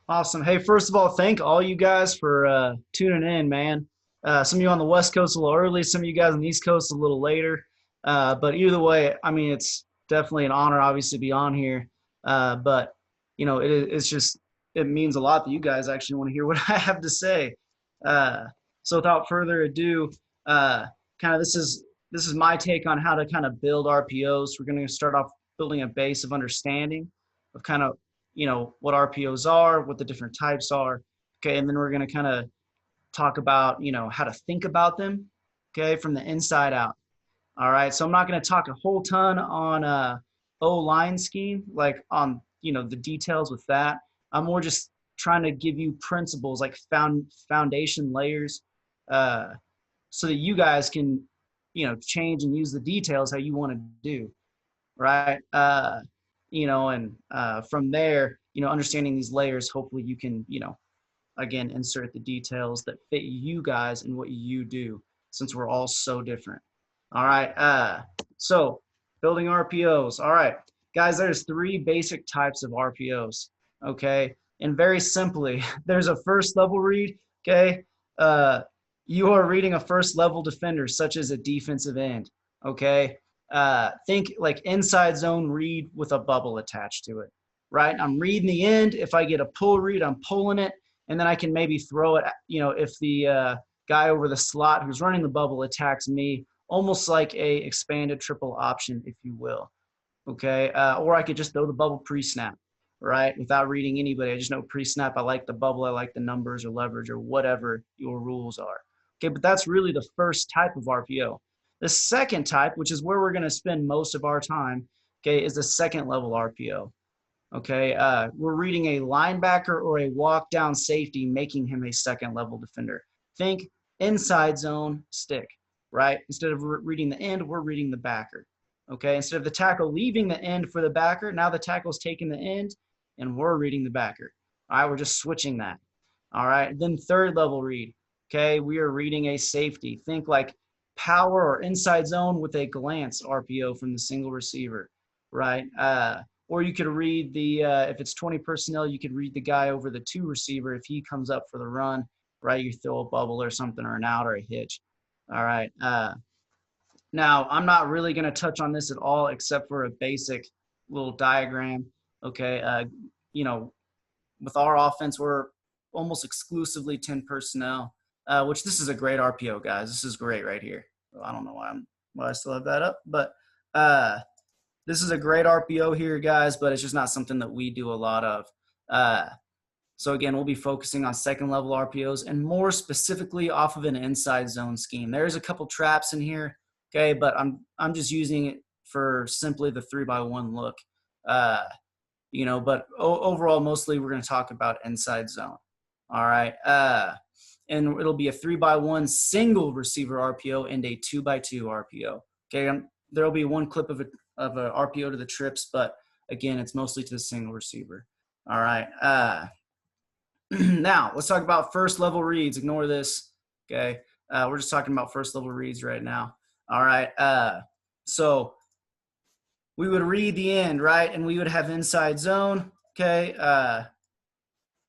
Awesome. Hey, first of all, thank all you guys for tuning in, man. Some of you on the West Coast a little early, some of you guys on the East Coast a little later. But either way, I mean, it's definitely an honor, obviously, to be on here. But it's just it means a lot that you guys actually want to hear what I have to say. Uh, so without further ado, uh, kind of this is my take on how to kind of build RPOs. We're going to start off building a base of understanding of kind of what RPOs are, what the different types are. Okay. And then we're going to kind of talk about, how to think about them. Okay. From the inside out. All right. So I'm not going to talk a whole ton on O-line scheme, like on, the details with that. I'm more just trying to give you principles like foundation layers so that you guys can, change and use the details how you want to do. Right. From there, understanding these layers, hopefully you can, again, insert the details that fit you guys and what you do, since we're all so different. All right. So building RPOs. All right, guys, there's three basic types of RPOs. Okay. And very simply, there's a first level read. Okay. You are reading a first level defender, such as a defensive end. Okay. Think like inside zone read with a bubble attached to it, right? I'm reading the end. If I get a pull read, I'm pulling it, and then I can maybe throw it, if the guy over the slot who's running the bubble attacks me, almost like a expanded triple option, if you will. Okay. Or I could just throw the bubble pre-snap, right? Without reading anybody. I just know pre-snap, I like the bubble, I like the numbers or leverage or whatever your rules are. Okay. But that's really the first type of RPO. The second type, which is where we're going to spend most of our time, okay, is the second level RPO. Okay, we're reading a linebacker or a walk down safety, making him a second level defender. Think inside zone stick, right? Instead of reading the end, we're reading the backer. Okay, instead of the tackle leaving the end for the backer, now the tackle's taking the end and we're reading the backer. All right, we're just switching that. All right, then third level read. Okay, we are reading a safety. Think like power or inside zone with a glance RPO from the single receiver, right? Or you could read the, if it's 20 personnel, you could read the guy over the two receiver. If he comes up for the run, right, you throw a bubble or something, or an out or a hitch. All right. Now, I'm not really going to touch on this at all except for a basic little diagram. Okay. With our offense, we're almost exclusively 10 personnel, which this is a great RPO, guys. This is great right here. I don't know why I still have that up, but this is a great RPO here, guys, but it's just not something that we do a lot of. So again, we'll be focusing on second level RPOs and more specifically off of an inside zone scheme. There's a couple traps in here, okay, but I'm just using it for simply the 3x1 look. But overall, mostly we're going to talk about inside zone. All right. And it'll be a 3x1 single receiver RPO and a 2x2 RPO. Okay. There'll be one clip of a RPO to the trips, but again, it's mostly to the single receiver. All right. Now let's talk about first level reads. Ignore this. Okay. We're just talking about first level reads right now. All right. So we would read the end, right? And we would have inside zone. Okay.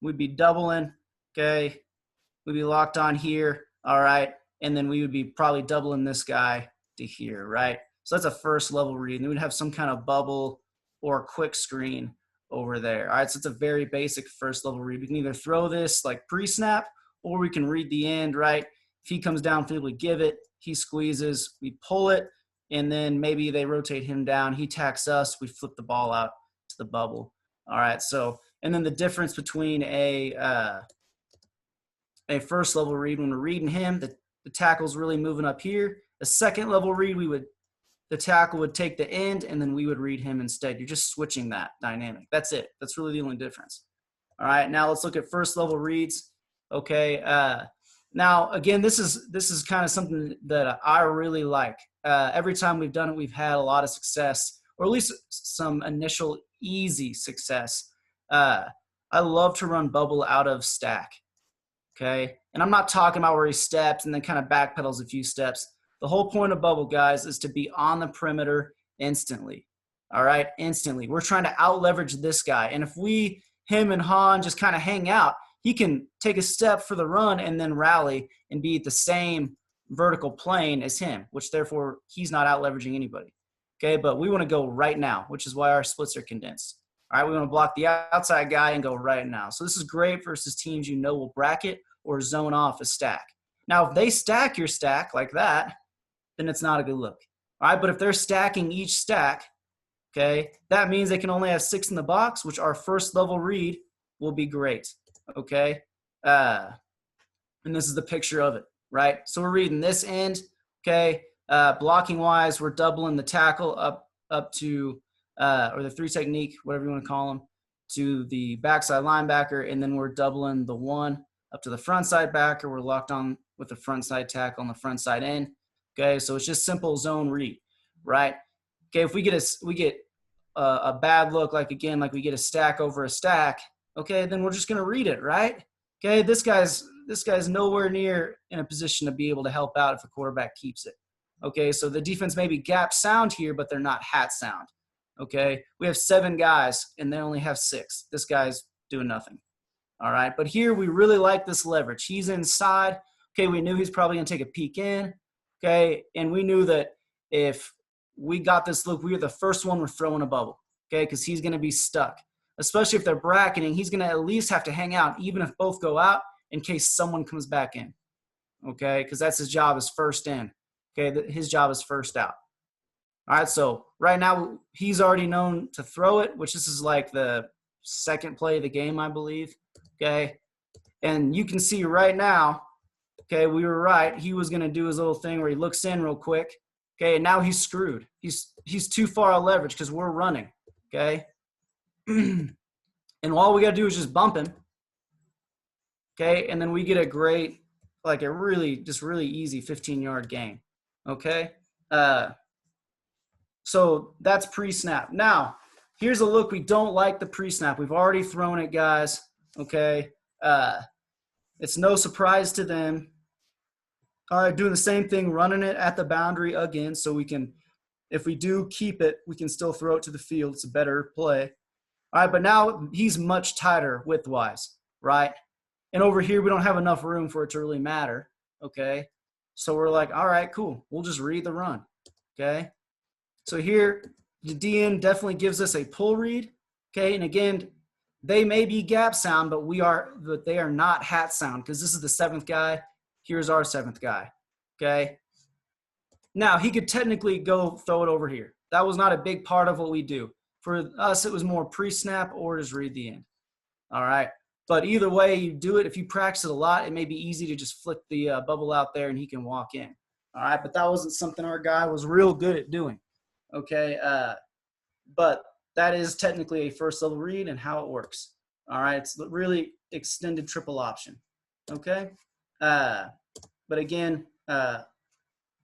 We'd be doubling. Okay. We'd be locked on here. All right. And then we would be probably doubling this guy to here, right? So that's a first level read. And then we'd have some kind of bubble or quick screen over there. All right. So it's a very basic first level read. We can either throw this like pre-snap or we can read the end, right? If he comes downfield, we give it, he squeezes, we pull it, and then maybe they rotate him down. He tacks us, we flip the ball out to the bubble. All right. So, and then the difference between a first level read, when we're reading him, the tackle's really moving up here. A second level read, the tackle would take the end and then we would read him instead. You're just switching that dynamic. That's it. That's really the only difference. All right. Now let's look at first level reads. Okay. Now again, this is kind of something that I really like. Every time we've done it, we've had a lot of success, or at least some initial easy success. I love to run bubble out of stack. Okay. And I'm not talking about where he steps and then kind of backpedals a few steps. The whole point of bubble, guys, is to be on the perimeter instantly. All right. Instantly. We're trying to out leverage this guy. And if we him and Han just kind of hang out, he can take a step for the run and then rally and be at the same vertical plane as him, which therefore he's not out leveraging anybody. Okay, but we want to go right now, which is why our splits are condensed. All right, we want to block the outside guy and go right now. So this is great versus teams you know will bracket or zone off a stack. Now, if they stack your stack like that, then it's not a good look. All right, but if they're stacking each stack, okay, that means they can only have 6 in the box, which our first level read will be great, okay? And this is the picture of it, right? So we're reading this end, okay? Blocking wise, we're doubling the tackle up to, or the 3 technique, whatever you want to call them, to the backside linebacker, and then we're doubling the 1 up to the front side backer. We're locked on with the front side tackle on the front side end. Okay, so it's just simple zone read, right? Okay, if we get a bad look, like again, like we get a stack over a stack, okay, then we're just gonna read it, right? Okay, this guy's nowhere near in a position to be able to help out if the quarterback keeps it. Okay, so the defense may be gap sound here, but they're not hat sound. Okay, we have 7 guys and they only have 6. This guy's doing nothing. All right, but here we really like this leverage. He's inside. Okay, we knew he's probably gonna take a peek in. Okay, and we knew that if we got this look, we were the first one we're throwing a bubble, okay, because he's going to be stuck. Especially if they're bracketing, he's going to at least have to hang out, even if both go out, in case someone comes back in, okay, because that's his job is first in, okay, his job is first out. All right, so right now he's already known to throw it, which this is like the second play of the game, I believe, okay, and you can see right now, okay, we were right. He was going to do his little thing where he looks in real quick. Okay, and now he's screwed. He's too far out of leverage because we're running. Okay, and all we got to do is just bump him. Okay, and then we get a great, like a really easy 15-yard gain. Okay, so that's pre-snap. Now, here's a look we don't like the pre-snap. We've already thrown it, guys. Okay, it's no surprise to them. All right, doing the same thing, running it at the boundary again so we can, if we do keep it, we can still throw it to the field. It's a better play. All right, but now he's much tighter width-wise, right? And over here, we don't have enough room for it to really matter, okay? So we're like, all right, cool. We'll just read the run, okay? So here, the DN definitely gives us a pull read, okay? And again, they may be gap sound, but they are not hat sound because this is the 7th guy. Here's our 7th guy, okay? Now, he could technically go throw it over here. That was not a big part of what we do. For us, it was more pre-snap or just read the end, all right? But either way you do it, if you practice it a lot, it may be easy to just flick the bubble out there and he can walk in, all right? But that wasn't something our guy was real good at doing, okay? But that is technically a first-level read and how it works, all right? It's really extended triple option, okay? But again,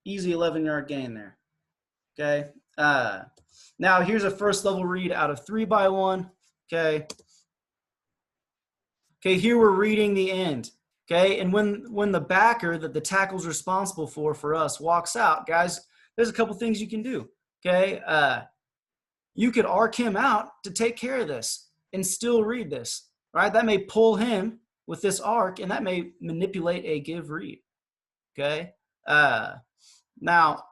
easy 11-yard gain there, okay? Now here's a first level read out of 3x1, okay? Okay, here we're reading the end, okay? And when the backer that the tackle's responsible for us walks out, guys, there's a couple things you can do, okay? You could arc him out to take care of this and still read this, right? That may pull him with this arc, and that may manipulate a give read, okay? Now,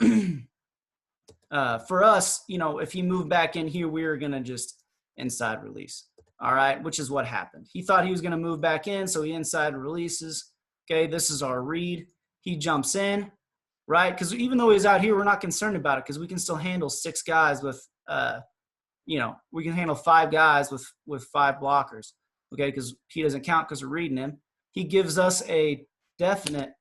for us, you know, if he moved back in here, we were going to just inside release, all right, which is what happened. He thought he was going to move back in, so he inside releases, okay? This is our read. He jumps in, right? Because even though he's out here, we're not concerned about it because we can still handle 6 guys with, you know, we can handle 5 guys with 5 blockers. Okay, because he doesn't count because we're reading him. He gives us a definite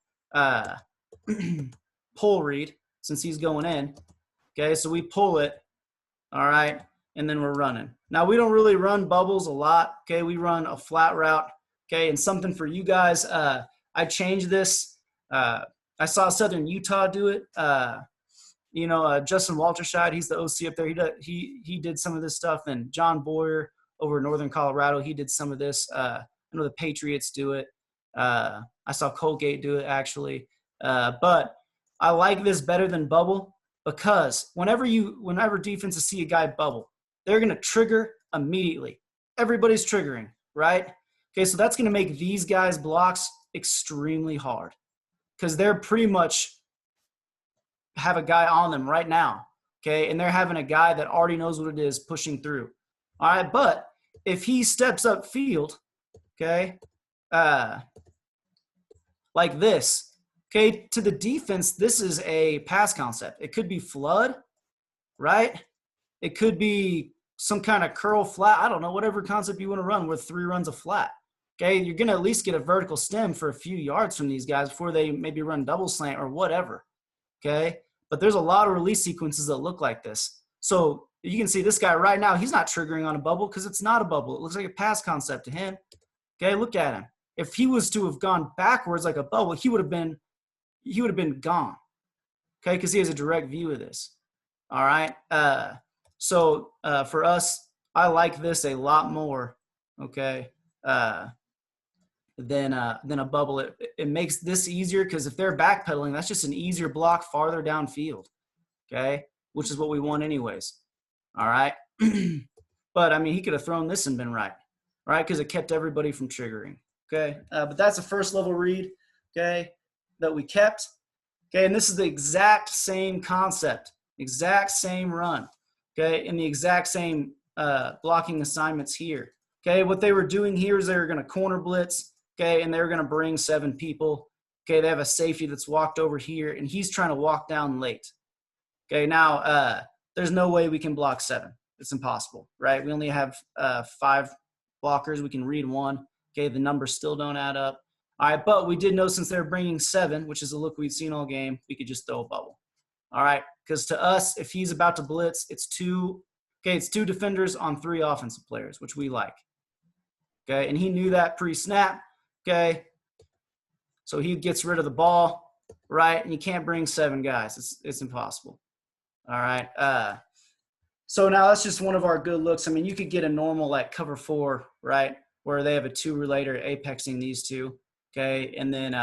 pull read since he's going in. Okay, so we pull it, all right, and then we're running. Now, we don't really run bubbles a lot. Okay, we run a flat route. Okay, and something for you guys, I changed this. I saw Southern Utah do it. You know, Justin Walterscheid, he's the OC up there. He did some of this stuff, and John Boyer over in Northern Colorado, he did some of this. I know the Patriots do it. I saw Colgate do it, actually. But I like this better than bubble because whenever defenses see a guy bubble, they're going to trigger immediately. Everybody's triggering, right? Okay, so that's going to make these guys' blocks extremely hard because they're pretty much have a guy on them right now, okay? And they're having a guy that already knows what it is pushing through. All right, but if he steps up field, okay, like this, okay, to the defense, this is a pass concept. It could be flood, right? It could be some kind of curl flat. I don't know, whatever concept you want to run with 3 runs of flat. Okay, you're going to at least get a vertical stem for a few yards from these guys before they maybe run double slant or whatever. Okay, but there's a lot of release sequences that look like this. So you can see this guy right now, he's not triggering on a bubble because it's not a bubble. It looks like a pass concept to him. Okay, look at him. If he was to have gone backwards like a bubble, he would have been gone. Okay, because he has a direct view of this. All right. So for us, I like this a lot more. Okay. Than a bubble. It makes this easier because if they're backpedaling, that's just an easier block farther downfield. Okay, which is what we want anyways. All right. But I mean, he could have thrown this and been right, because it kept everybody from triggering. Okay, but that's a first level read. Okay, that we kept. Okay, and this is the exact same concept, exact same run. Okay, and the exact same blocking assignments here. Okay, what they were doing here is they were going to corner blitz. Okay, and they're going to bring 7 people. Okay, they have a safety that's walked over here, and he's trying to walk down late. Okay, now there's no way we can block 7. It's impossible, right? We only have 5 blockers. We can read 1. Okay, the numbers still don't add up. All right, but we did know since they're bringing 7, which is a look we've seen all game, we could just throw a bubble. All right, because to us, if he's about to blitz, it's 2 defenders on 3 offensive players, which we like. Okay, and he knew that pre-snap. Okay, so he gets rid of the ball, right? And you can't bring 7 guys. It's impossible. All right. So now that's just one of our good looks. I mean, you could get a normal like cover 4, right, where they have a 2 relayer apexing these 2. Okay, and then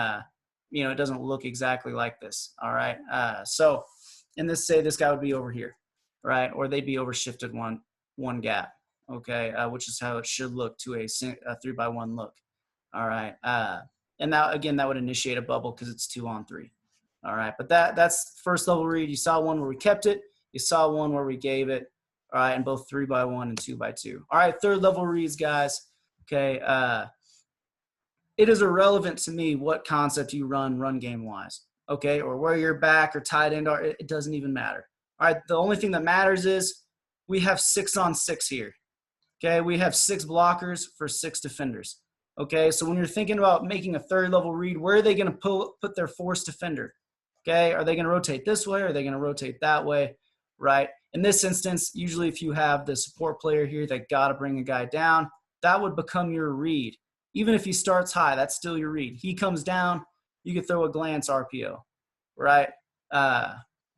it doesn't look exactly like this. All right. So in this, say this guy would be over here, right, or they'd be overshifted one gap. Okay, which is how it should look to a 3-by-1 look. All right. And now, again, that would initiate a bubble because it's 2 on 3. All right. But that's first level read. You saw one where we kept it. You saw one where we gave it. All right. And both 3-by-1 and 2-by-2. All right. Third level reads, guys. Okay. It is irrelevant to me what concept you run game wise. Okay. Or where your back or tight end are. It doesn't even matter. All right. The only thing that matters is we have 6 on 6 here. Okay. We have 6 blockers for 6 defenders. Okay, so when you're thinking about making a third level read, where are they going to put their force defender? Okay, are they going to rotate this way? Or are they going to rotate that way? Right? In this instance, usually if you have the support player here that got to bring a guy down, that would become your read. Even if he starts high, that's still your read. He comes down, you could throw a glance RPO, right?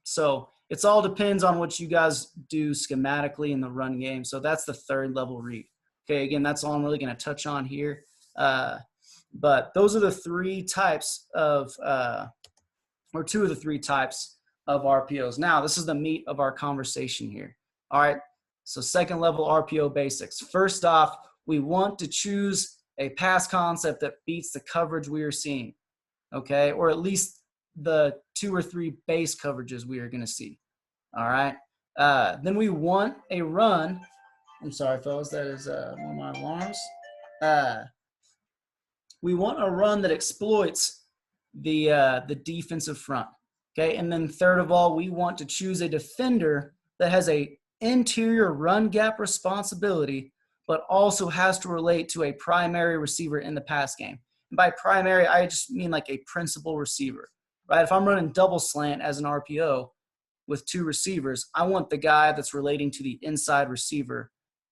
So it all depends on what you guys do schematically in the run game. So that's the third level read. Okay, again, that's all I'm really going to touch on here. But those are the 3 types of, or 2 of the 3 types of RPOs. Now, this is the meat of our conversation here. All right. So second level RPO basics. First off, we want to choose a pass concept that beats the coverage we are seeing. Okay. Or at least the 2 or 3 base coverages we are going to see. All right. Then we want a run. I'm sorry, fellas. That is one of my alarms. We want a run that exploits the defensive front. Okay, and then third of all, we want to choose a defender that has a interior run gap responsibility, but also has to relate to a primary receiver in the pass game. And by primary, I just mean like a principal receiver, right? If I'm running double slant as an RPO with 2 receivers, I want the guy that's relating to the inside receiver,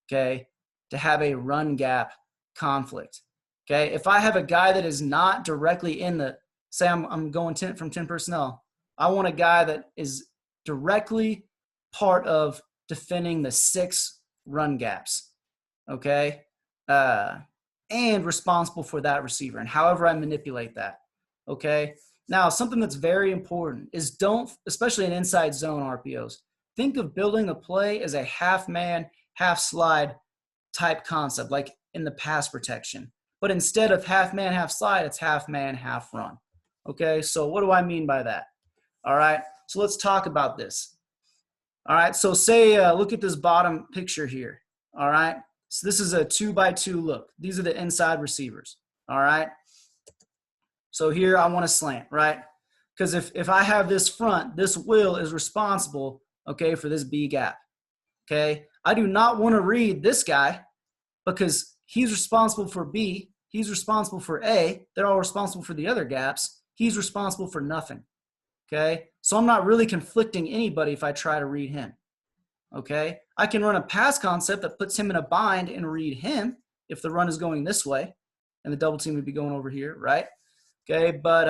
okay, to have a run gap conflict. Okay, if I have a guy that is not directly in the, say I'm going 10 from 10 personnel, I want a guy that is directly part of defending the 6 run gaps, okay, and responsible for that receiver and however I manipulate that, okay. Now, something that's very important is don't, especially in inside zone RPOs, think of building a play as a half man, half slide type concept, like in the pass protection. But instead of half man, half slide, it's half man, half run. Okay, so what do I mean by that? All right, so let's talk about this. All right, so say, look at this bottom picture here. All right, so this is a 2x2 look. These are the inside receivers. All right, so here I want to slant, right? Because if I have this front, this will is responsible, okay, for this B gap. Okay, I do not want to read this guy because he's responsible for B, he's responsible for A, they're all responsible for the other gaps, he's responsible for nothing. Okay, so I'm not really conflicting anybody if I try to read him. Okay, I can run a pass concept that puts him in a bind and read him if the run is going this way and the double team would be going over here, right? Okay, but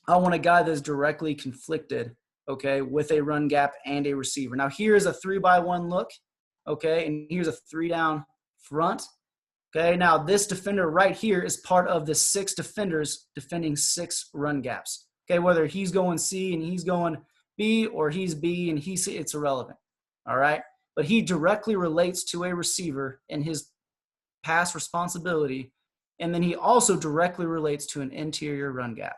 I want a guy that's directly conflicted, okay, with a run gap and a receiver. Now here's a 3x1 look, okay, and here's a 3 down front. Okay, now this defender right here is part of the 6 defenders defending 6 run gaps. Okay, whether he's going C and he's going B or he's B and he's C, it's irrelevant. All right, but he directly relates to a receiver in his pass responsibility, and then he also directly relates to an interior run gap.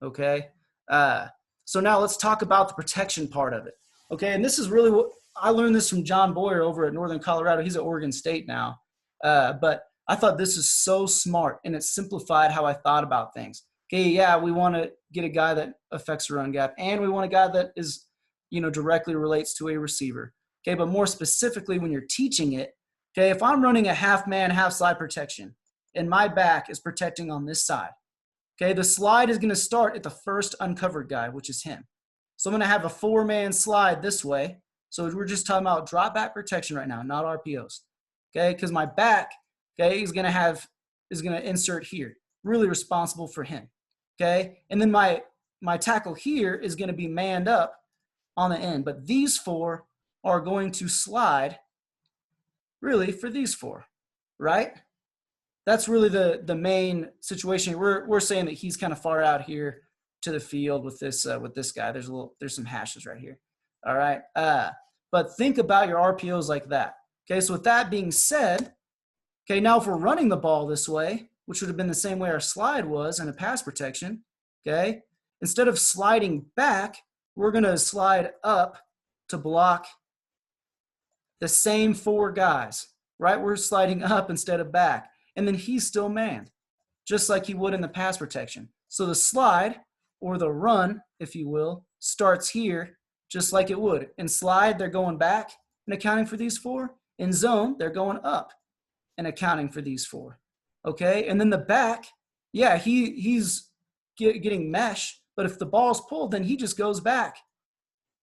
Okay, so now let's talk about the protection part of it. Okay, and this is really what I learned this from John Boyer over at Northern Colorado. He's at Oregon State now, but I thought this is so smart, and it simplified how I thought about things. Okay, yeah, we want to get a guy that affects a run gap, and we want a guy that is, directly relates to a receiver. Okay, but more specifically when you're teaching it, okay, if I'm running a half man, half slide protection, and my back is protecting on this side, okay, the slide is going to start at the first uncovered guy, which is him. So I'm going to have a 4-man slide this way. So we're just talking about drop back protection right now, not RPOs. Okay, because my back, okay, is going to insert here, really responsible for him. Okay, and then my tackle here is going to be manned up on the end, but these 4 are going to slide really for these 4, right? That's really the main situation. We're saying that he's kind of far out here to the field with this guy. There's some hashes right here. All right, but think about your RPOs like that. Okay, so with that being said, okay, now if we're running the ball this way, which would have been the same way our slide was in a pass protection, okay, instead of sliding back, we're going to slide up to block the same 4 guys, right? We're sliding up instead of back, and then he's still manned, just like he would in the pass protection. So the slide, or the run, if you will, starts here just like it would. In slide, they're going back and accounting for these 4. In zone, they're going up and accounting for these 4. Okay, and then the back, yeah, he's getting mesh, but if the ball's pulled, then he just goes back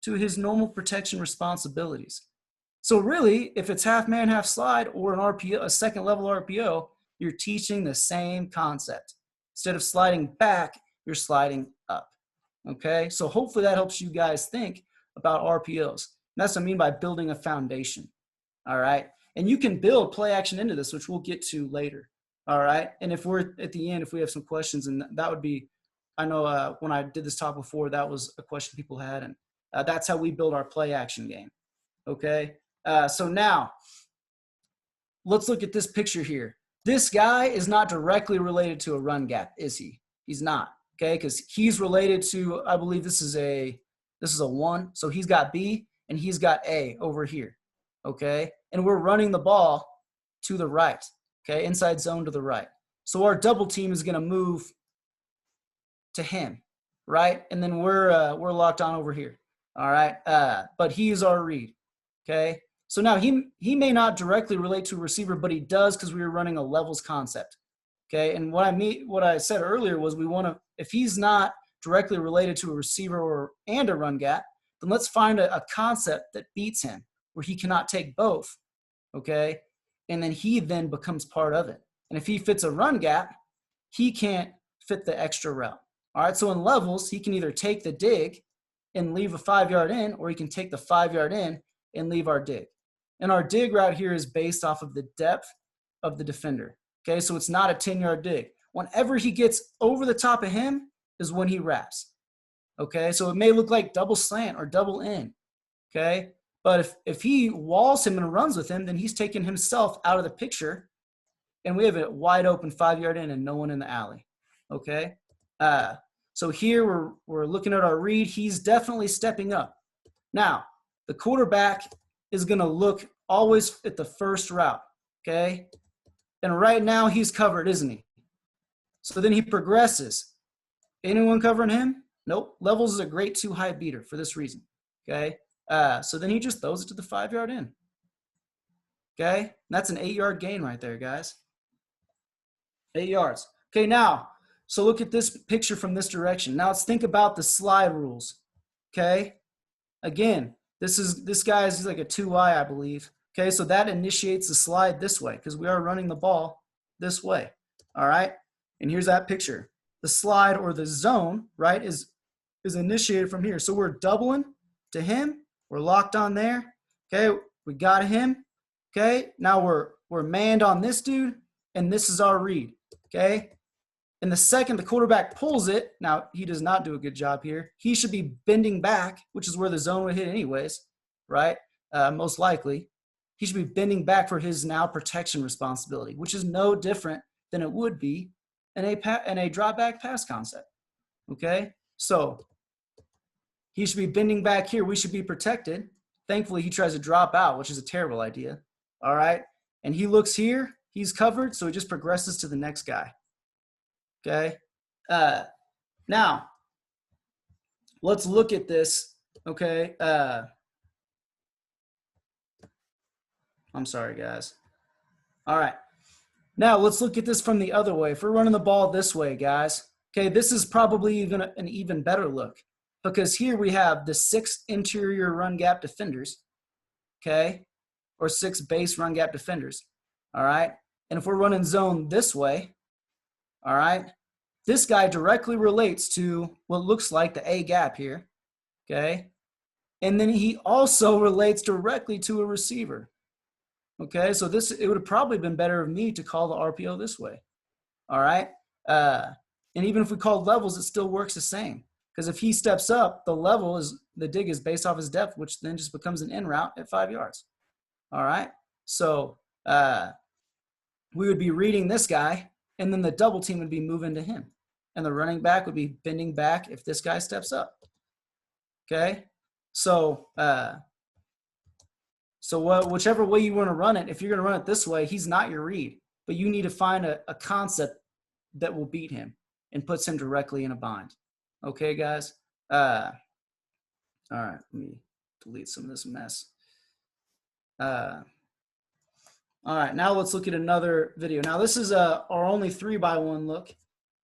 to his normal protection responsibilities. So really, if it's half man, half slide, or an RPO, a second level RPO, you're teaching the same concept. Instead of sliding back, you're sliding up. Okay, so hopefully that helps you guys think about RPOs. And that's what I mean by building a foundation. All right, and you can build play action into this, which we'll get to later. All right, and if we're at the end, if we have some questions, and that would be, I know when I did this talk before, that was a question people had, and that's how we build our play action game. Okay, so now let's look at this picture here. This guy is not directly related to a run gap, is he? He's not. Okay, because he's related to, I believe this is a 1, so he's got B and he's got A over here. Okay, and we're running the ball to the right. Okay, inside zone to the right. So our double team is going to move to him, right? And then we're locked on over here. All right, but he's our read. Okay, so now he may not directly relate to a receiver, but he does because we were running a levels concept. Okay, and what I said earlier was we want to, if he's not directly related to a receiver and a run gap, then let's find a concept that beats him where he cannot take both. Okay, and then he then becomes part of it. And if he fits a run gap, he can't fit the extra route. All right, so in levels, he can either take the dig and leave a 5-yard in, or he can take the 5-yard in and leave our dig. And our dig route here is based off of the depth of the defender. Okay, so it's not a 10-yard dig. Whenever he gets over the top of him is when he wraps. Okay, so it may look like double slant or double in. Okay, but if he walls him and runs with him, then he's taking himself out of the picture and we have a wide open 5-yard in and no one in the alley. Okay. So here we're looking at our read. He's definitely stepping up. Now, the quarterback is going to look always at the first route. Okay. And right now he's covered, isn't he? So then he progresses. Anyone covering him? Nope. Levels is a great 2-high beater for this reason. Okay. So then he just throws it to the 5-yard in. Okay. That's an 8-yard gain right there, guys. 8 yards. Okay. Now, so look at this picture from this direction. Now let's think about the slide rules. Okay. Again, this guy is like a 2-eye, I believe. Okay. So that initiates the slide this way because we are running the ball this way. All right. And here's that picture. The slide or the zone, right, is initiated from here. So we're doubling to him. We're locked on there. Okay, we got him. Okay, now we're manned on this dude, and this is our read. Okay, and the second the quarterback pulls it, now he does not do a good job here. He should be bending back, which is where the zone would hit anyways, right? Most likely. He should be bending back for his now protection responsibility, which is no different than it would be in a drop back pass concept. Okay, so he should be bending back here. We should be protected. Thankfully, he tries to drop out, which is a terrible idea. All right, and he looks here. He's covered, so he just progresses to the next guy. Okay, now let's look at this. Okay, I'm sorry, guys. All right. Now, let's look at this from the other way. If we're running the ball this way, guys, okay, this is probably even an even better look because here we have the 6 interior run gap defenders, okay, or 6 base run gap defenders, all right? And if we're running zone this way, all right, this guy directly relates to what looks like the A gap here, okay? And then he also relates directly to a receiver. Okay, so it would have probably been better of me to call the RPO this way. All right. And even if we called levels, it still works the same. Because if he steps up, the dig is based off his depth, which then just becomes an in route at 5 yards. All right. So we would be reading this guy, and then the double team would be moving to him. And the running back would be bending back if this guy steps up. Okay. So whichever way you want to run it, if you're going to run it this way, he's not your read. But you need to find a concept that will beat him and puts him directly in a bind. Okay, guys? All right, let me delete some of this mess. All right, now let's look at another video. Now, this is our only 3x1 look,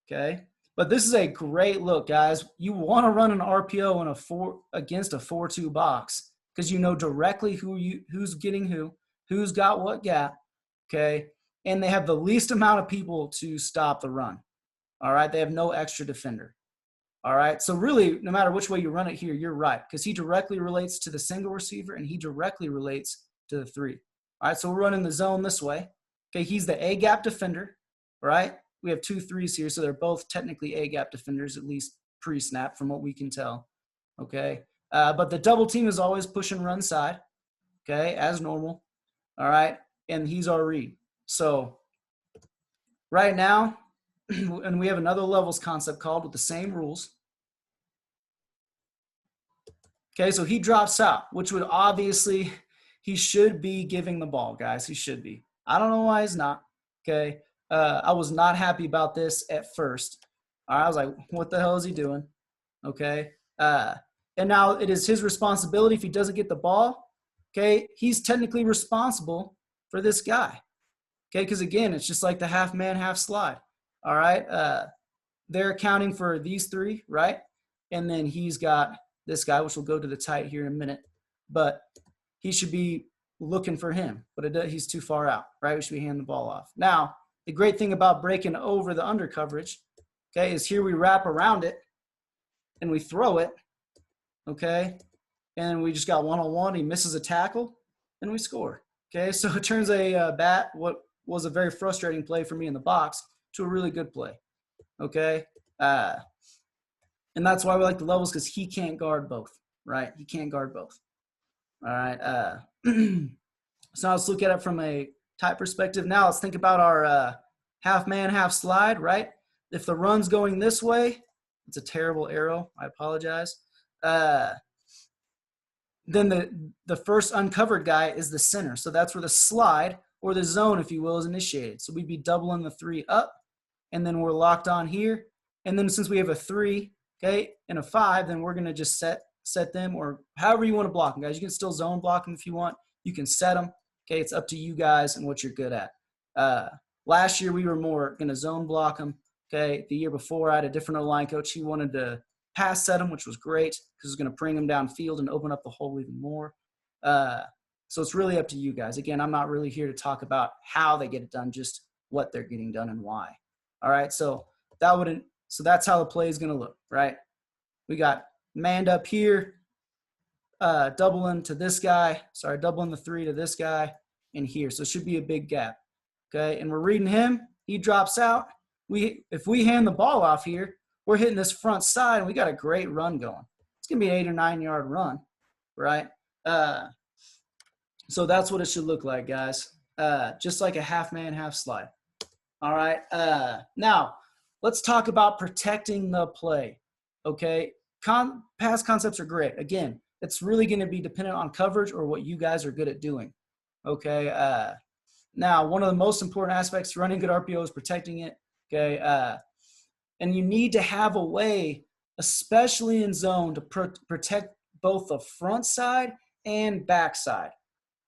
okay? But this is a great look, guys. You want to run an RPO against a 4-2 box, because you know directly who's getting who's got what gap, okay? And they have the least amount of people to stop the run, all right? They have no extra defender, all right? So really, no matter which way you run it here, you're right, because he directly relates to the single receiver, and he directly relates to the 3. All right, so we're running the zone this way. Okay, he's the A-gap defender, right? We have 2 3s here, so they're both technically A-gap defenders, at least pre-snap from what we can tell, okay? But the double team is always push and run side, okay, as normal, all right? And he's our read. So right now, and we have another levels concept called with the same rules. Okay, so he drops out, which would obviously, he should be giving the ball, guys. He should be. I don't know why he's not, okay? I was not happy about this at first. All right, I was like, what the hell is he doing? Okay. And now it is his responsibility if he doesn't get the ball, okay? He's technically responsible for this guy, okay? Because, again, it's just like the half man, half slide, all right? They're accounting for these 3, right? And then he's got this guy, which will go to the tight here in a minute. But he should be looking for him, but he's too far out, right? We should be handing the ball off. Now, the great thing about breaking over the under coverage, okay, is here we wrap around it and we throw it, okay, and we just got one-on-one. He misses a tackle, and we score, okay? So it turns what was a very frustrating play for me in the box to a really good play, okay? And that's why we like the levels, because he can't guard both, right? He can't guard both, all right? So now let's look at it from a type perspective. Now let's think about our half man, half slide, right? If the run's going this way, it's a terrible arrow, I apologize. Then the first uncovered guy is the center. So that's where the slide, or the zone, if you will, is initiated. So we'd be doubling the 3 up, and then we're locked on here. And then since we have a 3, okay, and a 5, then we're gonna just set them, or however you want to block them, guys. You can still zone block them if you want. You can set them. Okay, it's up to you guys and what you're good at. Last year we were more gonna zone block them. Okay, the year before I had a different O-line coach. He wanted to pass set them, which was great because it's gonna bring them downfield and open up the hole even more. So it's really up to you guys. Again, I'm not really here to talk about how they get it done, just what they're getting done and why. All right, so that's how the play is gonna look, right? We got manned up here, doubling to this guy. Sorry, doubling the 3 to this guy and here. So it should be a big gap. Okay, and we're reading him. He drops out. If we hand the ball off here, we're hitting this front side, and we got a great run going. It's gonna be an 8 or 9 yard run, right? So that's what it should look like, guys. Just like a half man, half slide. All right. Now let's talk about protecting the play. Okay. Pass concepts are great. Again, it's really going to be dependent on coverage or what you guys are good at doing. Okay. Now, one of the most important aspects to running good RPO is protecting it. Okay. And you need to have a way, especially in zone, to protect both the front side and back side.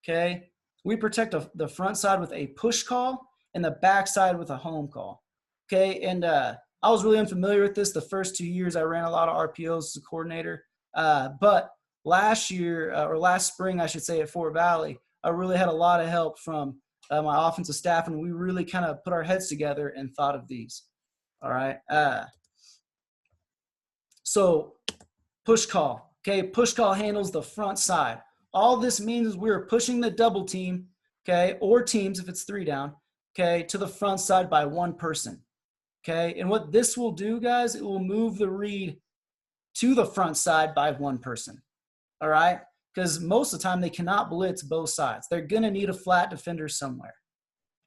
Okay. We protect the front side with a push call and the back side with a home call. Okay. And I was really unfamiliar with this the first 2 years. I ran a lot of RPOs as a coordinator. But last year, or last spring, I should say, at Fort Valley, I really had a lot of help from my offensive staff, and we really kind of put our heads together and thought of these. All right. So push call. Okay. Push call handles the front side. All this means is we're pushing the double team, okay, or teams if it's 3 down, okay, to the front side by 1 person. Okay, and what this will do, guys, it will move the read to the front side by 1 person. All right, because most of the time they cannot blitz both sides. They're going to need a flat defender somewhere.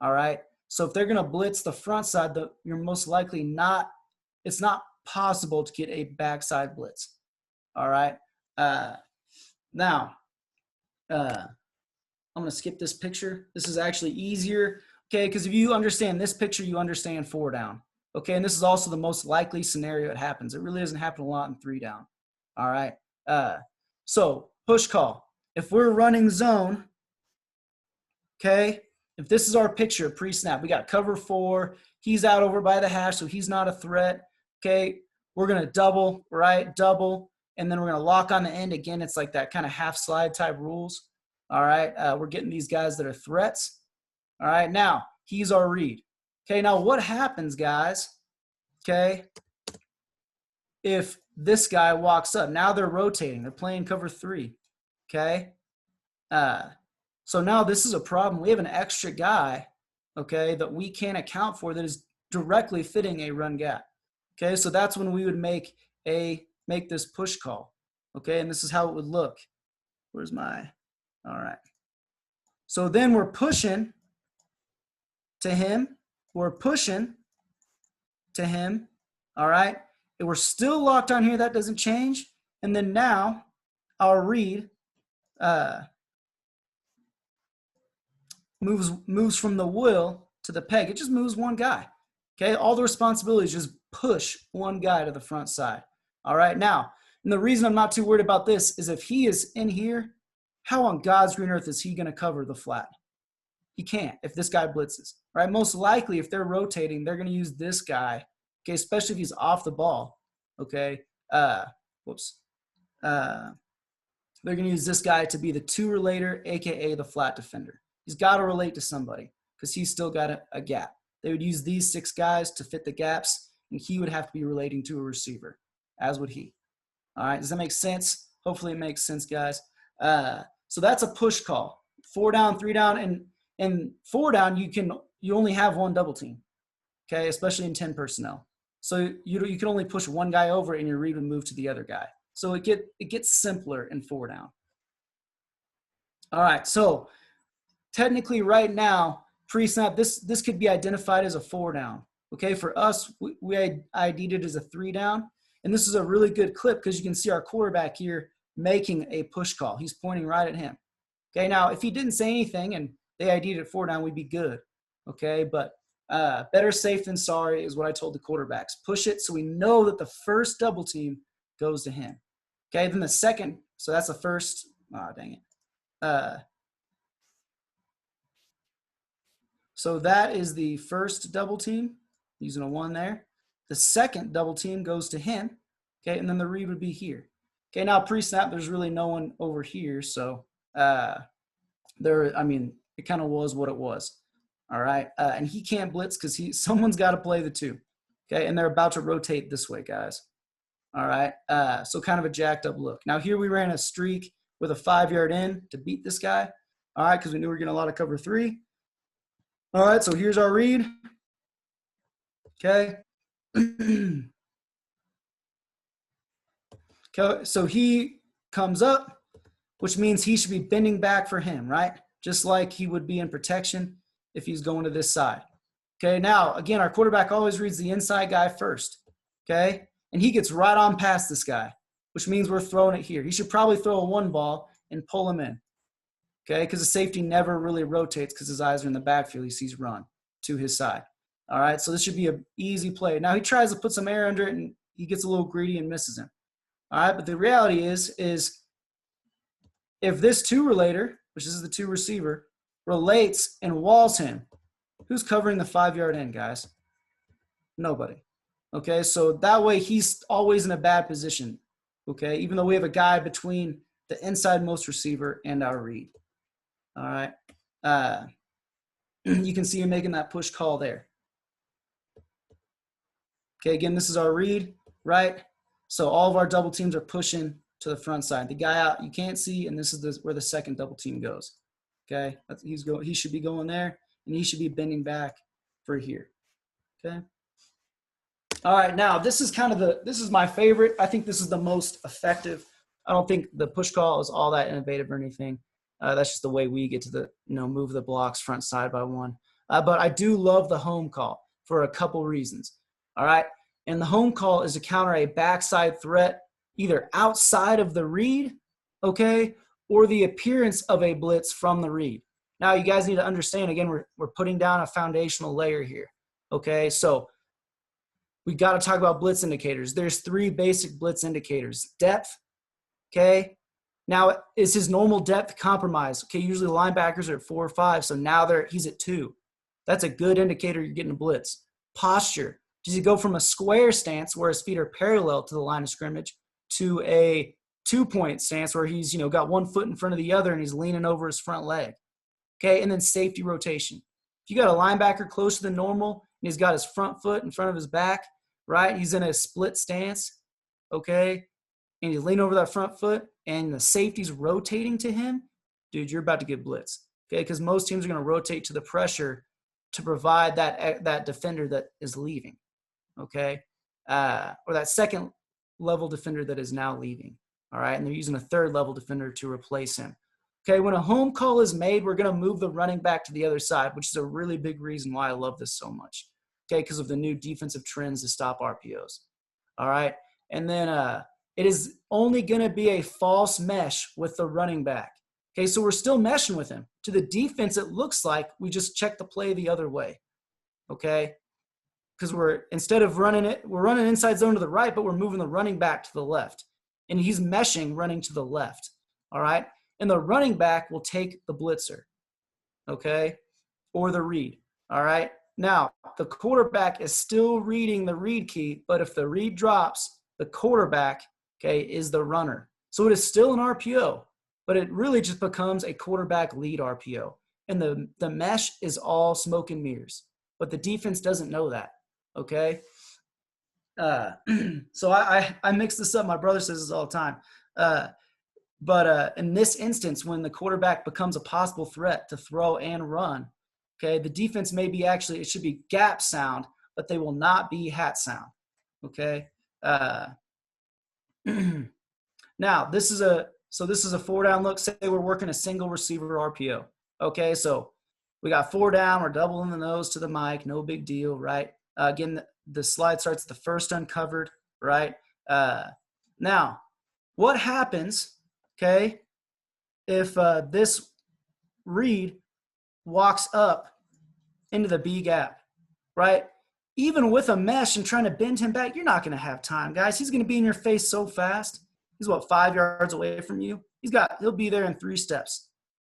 All right, so if they're going to blitz the front side, you're most likely not, it's not possible to get a backside blitz. All right, now I'm going to skip this picture. This is actually easier, okay, because if you understand this picture, you understand 4 down. Okay, and this is also the most likely scenario it happens. It really doesn't happen a lot in 3 down. All right. So push call. If we're running zone, okay, if this is our picture pre-snap, we got cover 4. He's out over by the hash, so he's not a threat. Okay, we're going to double, right? Double, and then we're going to lock on the end. Again, it's like that kind of half slide type rules. All right, we're getting these guys that are threats. All right, now he's our read. Okay, now what happens, guys, okay, if this guy walks up? Now they're rotating. They're playing cover 3, okay? So now this is a problem. We have an extra guy, okay, that we can't account for that is directly fitting a run gap. Okay, so that's when we would make this push call, okay? And this is how it would look. Where's my – all right. So then we're pushing to him. We're pushing to him, all right? And we're still locked on here. That doesn't change. And then now our read moves from the will to the peg. It just moves 1 guy, okay? All the responsibility is just push 1 guy to the front side, all right? Now, and the reason I'm not too worried about this is if he is in here, how on God's green earth is he going to cover the flat? He can't if this guy blitzes, right? Most likely if they're rotating, they're going to use this guy, okay, especially if he's off the ball, okay? They're going to use this guy to be the 2 relator, a.k.a. the flat defender. He's got to relate to somebody because he's still got a gap. They would use these 6 guys to fit the gaps, and he would have to be relating to a receiver, as would he. All right, does that make sense? Hopefully it makes sense, guys. So that's a push call. 4 down, 3 down, and 4 down, you only have 1 double team, okay, especially in 10 personnel. So you can only push 1 guy over and your read would move to the other guy. So it gets simpler in 4 down. All right, so technically right now, pre-snap, this could be identified as a 4 down. Okay, for us, we ID'd it as a 3 down. And this is a really good clip because you can see our quarterback here making a push call. He's pointing right at him. Okay, now if he didn't say anything and they ID'd it 4 down, we'd be good. Okay, but better safe than sorry is what I told the quarterbacks. Push it so we know that the first double team goes to him. Okay, then the second, so that's the first, dang it. So that is the first double team, using a 1 there. The second double team goes to him, okay, and then the read would be here. Okay, now pre-snap, there's really no one over here, so it kind of was what it was. All right, and he can't blitz because someone's got to play the 2, okay, and they're about to rotate this way, guys. All right, so kind of a jacked up look. Now here we ran a streak with a 5-yard in to beat this guy, all right, because we knew we were getting a lot of cover 3. All right, so here's our read. Okay. Okay, so he comes up, which means he should be bending back for him, right? Just like he would be in protection if he's going to this side. Okay, now, again, our quarterback always reads the inside guy first, okay? And he gets right on past this guy, which means we're throwing it here. He should probably throw a 1 ball and pull him in, okay? Because the safety never really rotates because his eyes are in the backfield. He sees run to his side. All right, so this should be an easy play. Now he tries to put some air under it, and he gets a little greedy and misses him. All right, but the reality is if this 2 relator, which is the 2 receiver, relates and walls him, who's covering the 5-yard end, guys? Nobody. Okay, so that way he's always in a bad position, okay, even though we have a guy between the inside most receiver and our read. All right, you can see him making that push call there. Okay, again, this is our read, right? So all of our double teams are pushing to the front side. The guy out you can't see, and this is where the second double team goes. Okay, he should be going there, and he should be bending back for here. Okay. All right, now this is my favorite. I think this is the most effective. I don't think the push call is all that innovative or anything. That's just the way we get to move the blocks front side by 1. But I do love the home call for a couple reasons. All right, and the home call is to counter a backside threat either outside of the read, okay, or the appearance of a blitz from the read. Now, you guys need to understand, again, we're putting down a foundational layer here, okay? So we got to talk about blitz indicators. There's 3 basic blitz indicators. Depth, okay? Now, is his normal depth compromised? Okay, usually the linebackers are at 4 or 5, so now he's at 2. That's a good indicator you're getting a blitz. Posture. Does he go from a square stance where his feet are parallel to the line of scrimmage to a 2-point stance where he's, got 1 foot in front of the other and he's leaning over his front leg? Okay, and then safety rotation. If you got a linebacker closer than normal and he's got his front foot in front of his back, right? He's in a split stance, okay? And he's leaning over that front foot and the safety's rotating to him, dude, you're about to get blitzed, okay? Because most teams are going to rotate to the pressure to provide that defender that is leaving, okay? Or that second level defender that is now leaving, all right? And they're using a third level defender to replace him. Okay, when a home call is made, we're going to move the running back to the other side, which is a really big reason why I love this so much, okay, because of the new defensive trends to stop RPOs, all right? And then it is only going to be a false mesh with the running back, okay? So we're still meshing with him. To the defense, it looks like we just checked the play the other way, okay? Because instead of running it, we're running inside zone to the right, but we're moving the running back to the left. And he's meshing running to the left, all right? And the running back will take the blitzer, okay, or the read, all right? Now, the quarterback is still reading the read key, but if the read drops, the quarterback, okay, is the runner. So it is still an RPO, but it really just becomes a quarterback lead RPO. And the mesh is all smoke and mirrors, but the defense doesn't know that, okay? So I mix this up. My brother says this all the time. But in this instance, when the quarterback becomes a possible threat to throw and run, okay, the defense may be it should be gap sound, but they will not be hat sound, okay? Now, this is a 4-down look. Say we're working a single receiver RPO, okay? So We got 4 down. We're doubling the nose to the mic. No big deal, right? Again, the slide starts at the first uncovered, right? Now, what happens, okay, if this read walks up into the B gap, right? Even with a mesh and trying to bend him back, you're not going to have time, guys. He's going to be in your face so fast. He's, what, 5 yards away from you? He'll be there in 3 steps,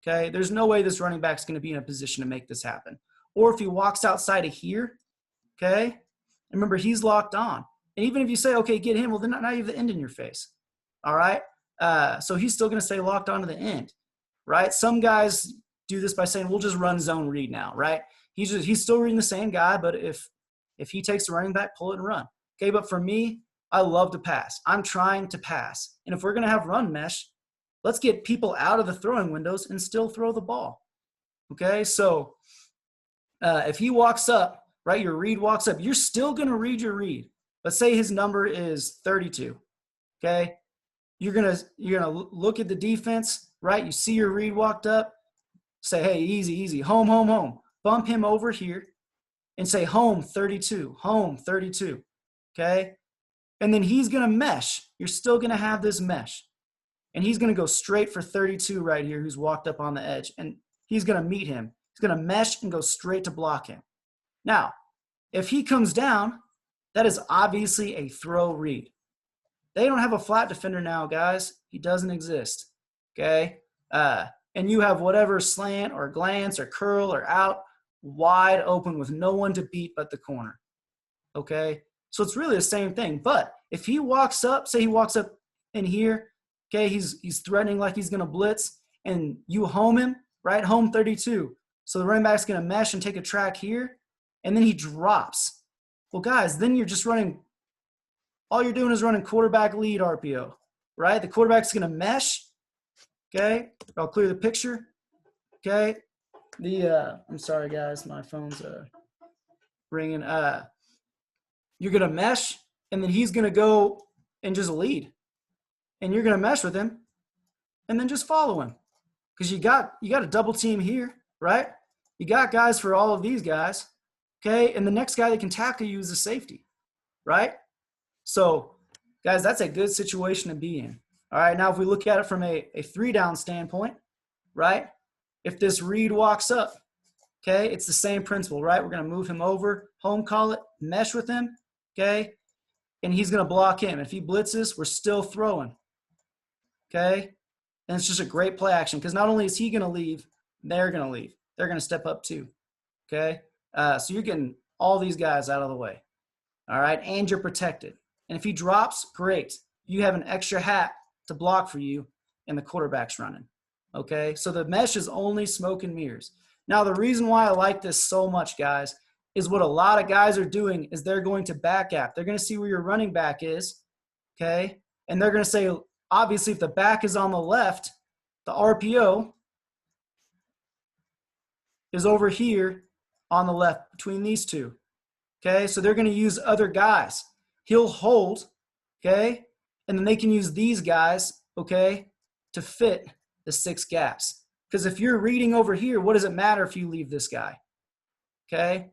okay? There's no way this running back's going to be in a position to make this happen. Or if he walks outside of here, okay, remember, he's locked on. And even if you say, okay, get him, well, then now you have the end in your face, all right? So he's still going to stay locked on to the end, right? Some guys do this by saying, we'll just run zone read now, right? He's still reading the same guy, but if he takes the running back, pull it and run. Okay, but for me, I love to pass. I'm trying to pass. And if we're going to have run mesh, let's get people out of the throwing windows and still throw the ball. Okay, so if he walks up, right, your read walks up, you're still going to read your read. Let's say his number is 32, okay? You're gonna look at the defense, right? You see your read walked up, say, hey, easy, easy, home, home, home. Bump him over here and say home 32, okay? And then he's going to mesh. You're still going to have this mesh. And he's going to go straight for 32 right here, who's walked up on the edge. And he's going to meet him. He's going to mesh and go straight to block him. Now, if he comes down, that is obviously a throw read. They don't have a flat defender now, guys. He doesn't exist, okay? And you have whatever slant or glance or curl or out wide open with no one to beat but the corner, okay? So it's really the same thing. But if he walks up, say he walks up in here, okay, he's threatening like he's going to blitz, and you home him, right, home 32. So the running back's going to mesh and take a track here, and then he drops. Well, guys, then you're just running – all you're doing is running quarterback lead RPO, right? The quarterback's going to mesh, okay? I'll clear the picture, okay? I'm sorry, guys, my phone's ringing. You're going to mesh, and then he's going to go and just lead. And you're going to mesh with him and then just follow him. Because you got a double team here, right? You got guys for all of these guys, okay? And the next guy that can tackle you is a safety, right? So, guys, that's a good situation to be in. All right, now if we look at it from a 3-down standpoint, right? If this read walks up, okay, it's the same principle, right? We're going to move him over, home call it, mesh with him, okay? And he's going to block him. If he blitzes, we're still throwing, okay? And it's just a great play action because not only is he going to leave, they're going to leave. They're going to step up too, okay? So you're getting all these guys out of the way, all right? And you're protected. And if he drops, great. You have an extra hat to block for you, and the quarterback's running, okay? So the mesh is only smoke and mirrors. Now, the reason why I like this so much, guys, is what a lot of guys are doing is they're going to back gap. They're going to see where your running back is, okay? And they're going to say, obviously, if the back is on the left, the RPO is over here on the left between these two, okay? So they're going to use other guys. He'll hold, okay? And then they can use these guys, okay, to fit the 6 gaps. Because if you're reading over here, what does it matter if you leave this guy, okay?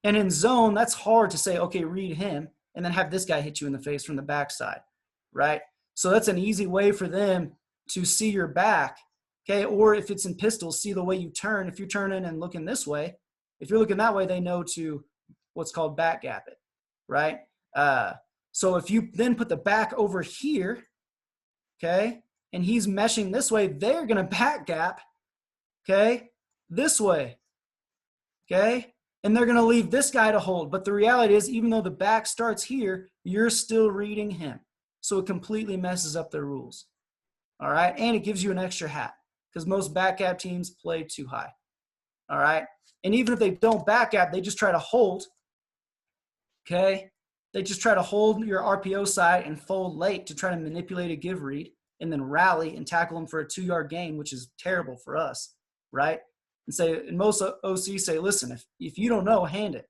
And in zone, that's hard to say, okay, read him, and then have this guy hit you in the face from the backside, right? So that's an easy way for them to see your back, okay? Or if it's in pistols, see the way you turn. If you're turning and looking this way, if you're looking that way, they know to what's called back gap it, right? So if you then put the back over here, okay, and he's meshing this way, they're going to back gap, okay, this way, okay? And they're going to leave this guy to hold. But the reality is, even though the back starts here, you're still reading him. So it completely messes up their rules, all right? And it gives you an extra hat because most back gap teams play too high, all right? And even if they don't back gap, they just try to hold, okay? They just try to hold your RPO side and fold late to try to manipulate a give read and then rally and tackle them for a 2-yard gain, which is terrible for us, right? And most OCs say, listen, if you don't know, hand it,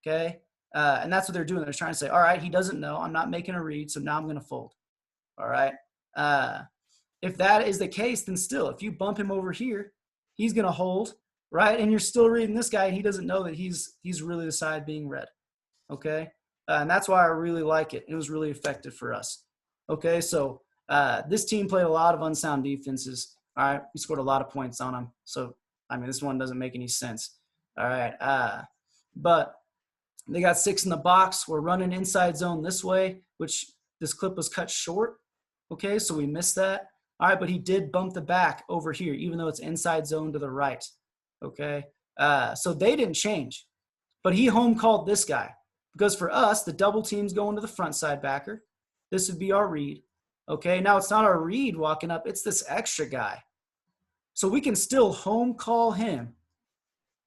okay? And that's what they're doing. They're trying to say, all right, he doesn't know. I'm not making a read, so now I'm going to fold, all right? If that is the case, then still, if you bump him over here, he's going to hold, right? And you're still reading this guy, and he doesn't know that he's really the side being read, okay? And that's why I really like it. It was really effective for us, okay? So this team played a lot of unsound defenses, all right? We scored a lot of points on them. So, I mean, this one doesn't make any sense, all right? But they got 6 in the box. We're running inside zone this way, which this clip was cut short, okay? So we missed that. All right, but he did bump the back over here, even though it's inside zone to the right, okay? So they didn't change, but he home called this guy because for us, the double team's going to the front side backer. This would be our read, okay? Now it's not our read walking up, it's this extra guy. So we can still home call him,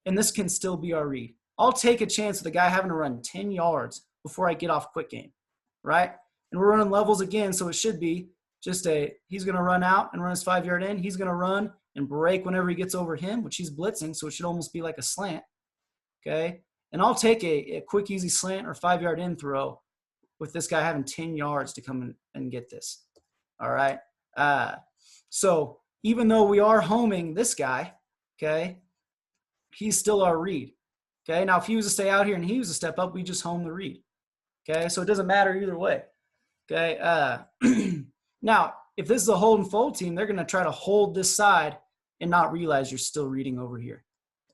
and this can still be our read. I'll take a chance with the guy having to run 10 yards before I get off quick game, right? And we're running levels again, so it should be just he's going to run out and run his 5-yard in. He's going to run and break whenever he gets over him, which he's blitzing, so it should almost be like a slant, okay? And I'll take a quick, easy slant or 5-yard in throw with this guy having 10 yards to come in and get this, all right? So even though we are homing this guy, okay, he's still our read, okay? Now, if he was to stay out here and he was to step up, we just home the read, okay? So it doesn't matter either way, okay? Now, if this is a hold and fold team, they're going to try to hold this side and not realize you're still reading over here,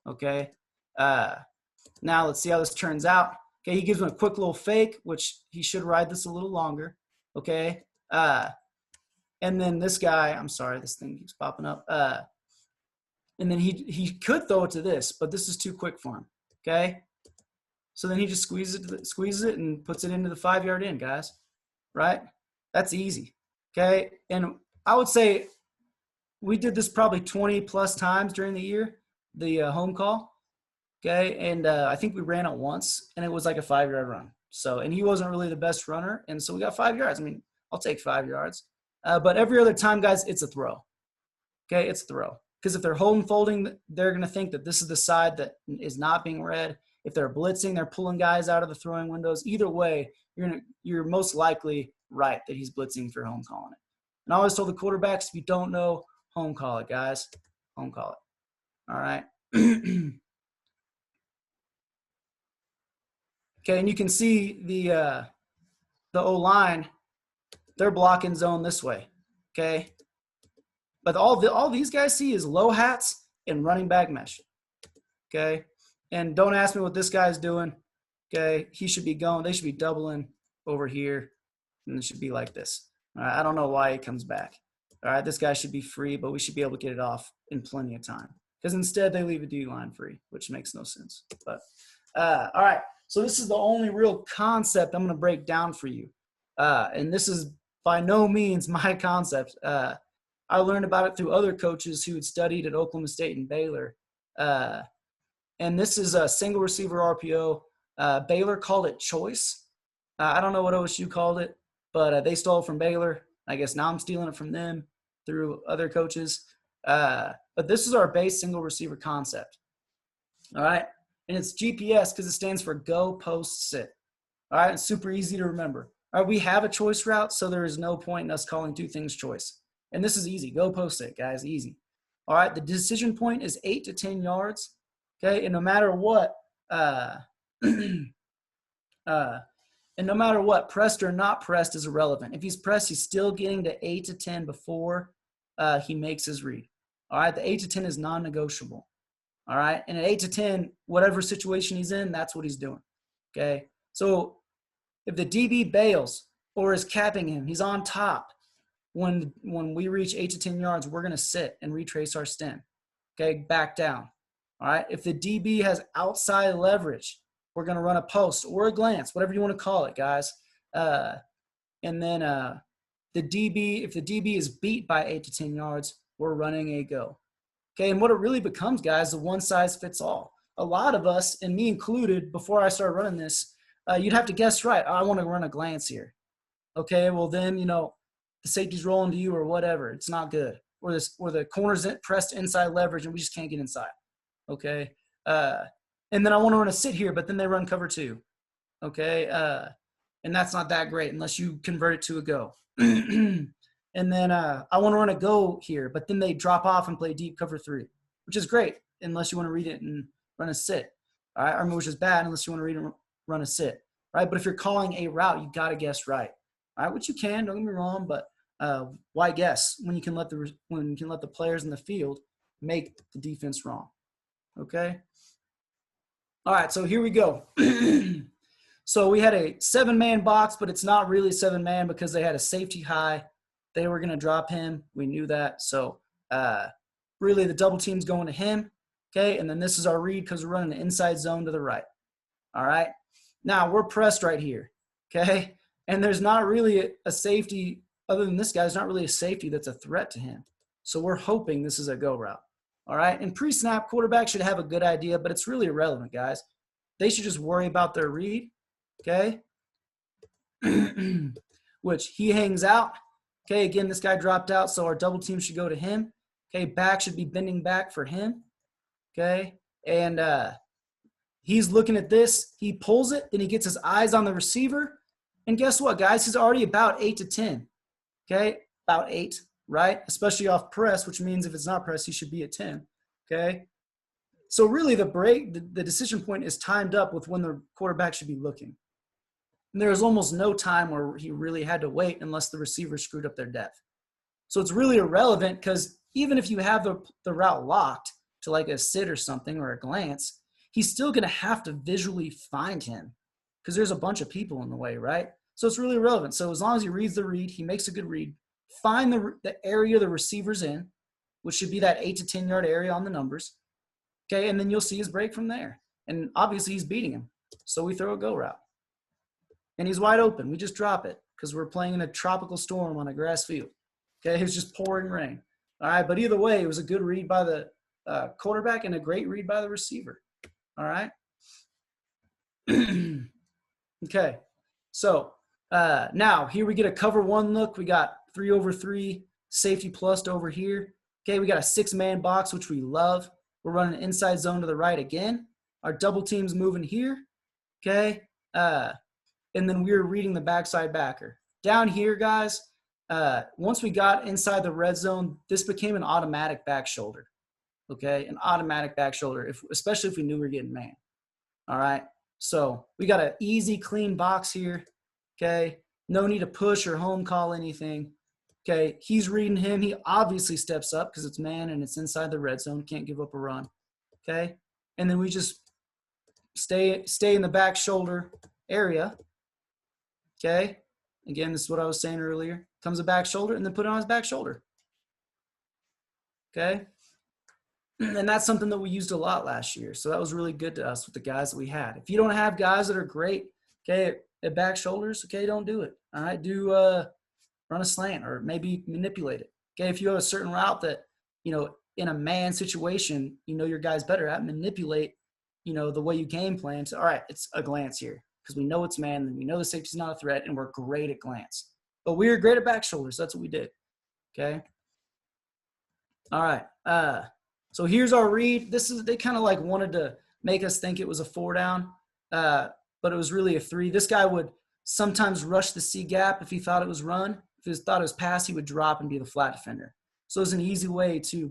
okay? Now, let's see how this turns out. Okay, he gives him a quick little fake, which he should ride this a little longer, okay? And then this guy, I'm sorry, this thing keeps popping up. And then he could throw it to this, but this is too quick for him, okay? So then he just squeezes it and puts it into the 5-yard in, guys, right? That's easy, okay? And I would say we did this probably 20-plus times during the year, the home call, okay? And I think we ran it once, and it was like a 5-yard run. So, and he wasn't really the best runner, and so we got 5 yards. I mean, I'll take 5 yards. But every other time, guys, it's a throw, okay? It's a throw. Because if they're holding folding, they're going to think that this is the side that is not being read. If they're blitzing, they're pulling guys out of the throwing windows. Either way, you're most likely right that he's blitzing if you're home calling it. And I always told the quarterbacks, if you don't know, home call it, guys. Home call it. All right. Okay, and you can see the O-line, they're blocking zone this way, okay? But all these guys see is low hats and running back mesh, okay? And don't ask me what this guy's doing, okay? He should be going. They should be doubling over here, and it should be like this. All right, I don't know why he comes back. All right, this guy should be free, but we should be able to get it off in plenty of time. Because instead they leave a D-line free, which makes no sense. But all right, so this is the only real concept I'm going to break down for you. And this is by no means my concept. I learned about it through other coaches who had studied at Oklahoma State and Baylor. And this is a single receiver RPO. Baylor called it choice. I don't know what OSU called it, but they stole it from Baylor. I guess now I'm stealing it from them through other coaches. But this is our base single receiver concept. All right. And it's GPS because it stands for go, post, sit. All right. It's super easy to remember. All right. We have a choice route, so there is no point in us calling two things choice. And this is easy. Go, post, sit, guys. Easy. All right. The decision point is 8 to 10 yards. Okay. And no matter what, and no matter what, pressed or not pressed is irrelevant. If he's pressed, he's still getting to 8 to 10 before he makes his read. All right, the 8 to 10 is non-negotiable. All right, and at 8 to 10, whatever situation he's in, that's what he's doing. Okay, so if the DB bails or is capping him, he's on top. When we reach 8 to 10 yards, we're going to sit and retrace our stem. Okay, back down. All right, if the DB has outside leverage, we're going to run a post or a glance, whatever you want to call it, guys. And then the DB, if the DB is beat by 8 to 10 yards, we're running a go. Okay, and what it really becomes, guys, is a one-size-fits-all. A lot of us, and me included, before I started running this, you'd have to guess right. I want to run a glance here. Okay, well then, you know, the safety's rolling to you or whatever. It's not good. Or the corner's pressed inside leverage and we just can't get inside. Okay, and then I want to run a sit here, but then they run cover 2. Okay, and that's not that great unless you convert it to a go. And then I want to run a go here, but then they drop off and play deep cover 3, which is great. unless you want to read it and run a sit. All right, which is bad unless you want to read and run a sit. Right, but if you're calling a route, you got to guess right. All right, which you can. Don't get me wrong, but why guess when you can let the players in the field make the defense wrong? Okay. All right, so here we go. So we had a 7-man box, but it's not really 7-man because they had a safety high. They were going to drop him. We knew that. So really the double team's going to him. Okay, and then this is our read because we're running an inside zone to the right. All right. Now we're pressed right here. Okay, and there's not really a safety other than this guy. There's not really a safety that's a threat to him. So we're hoping this is a go route. All right, and pre-snap quarterback should have a good idea, but it's really irrelevant, guys. They should just worry about their read, okay? Which he hangs out. Okay, again, this guy dropped out, so our double team should go to him. Okay, back should be bending back for him. Okay, and he's looking at this. He pulls it, then he gets his eyes on the receiver. And guess what, guys? He's already about 8 to 10. Okay, about 8. Right? Especially off press, which means if it's not press, he should be at 10. Okay? So really the decision point is timed up with when the quarterback should be looking. And there was almost no time where he really had to wait unless the receiver screwed up their depth. So it's really irrelevant because even if you have the route locked to like a sit or something or a glance, he's still going to have to visually find him because there's a bunch of people in the way, right? So it's really irrelevant. So as long as he reads the read, he makes a good read, find the area the receiver's in, which should be that 8 to 10 yard area on the numbers. Okay, and then you'll see his break from there. And obviously he's beating him. So we throw a go route. And he's wide open. We just drop it because we're playing in a tropical storm on a grass field. Okay, it was just pouring rain. All right, but either way, it was a good read by the quarterback and a great read by the receiver. All right. Okay, so now here we get a cover 1 look. We got 3 over 3 safety plus over here. Okay, we got a 6-man box, which we love. We're running inside zone to the right again. Our double team's moving here. Okay, and then we're reading the backside backer. Down here, guys, once we got inside the red zone, this became an automatic back shoulder. Okay, an automatic back shoulder, especially if we knew we were getting man. All right, so we got an easy, clean box here. Okay, no need to push or home call anything. Okay, he's reading him. He obviously steps up because it's man and it's inside the red zone. Can't give up a run. Okay, and then we just stay in the back shoulder area. Okay, again, this is what I was saying earlier. Comes a back shoulder and then put it on his back shoulder. Okay, and that's something that we used a lot last year. So that was really good to us with the guys that we had. If you don't have guys that are great, okay, at back shoulders, okay, don't do it. All right, do run a slant or maybe manipulate it. Okay, if you have a certain route that, in a man situation, your guy's better at, manipulate, the way you game plan. So, all right, it's a glance here because we know it's man and we know the safety's not a threat and we're great at glance. But we were great at back shoulders. That's what we did. Okay. All right. So here's our read. They kind of like wanted to make us think it was a 4 down, but it was really a 3. This guy would sometimes rush the C gap if he thought it was run. If he thought it was pass, he would drop and be the flat defender. So it's an easy way to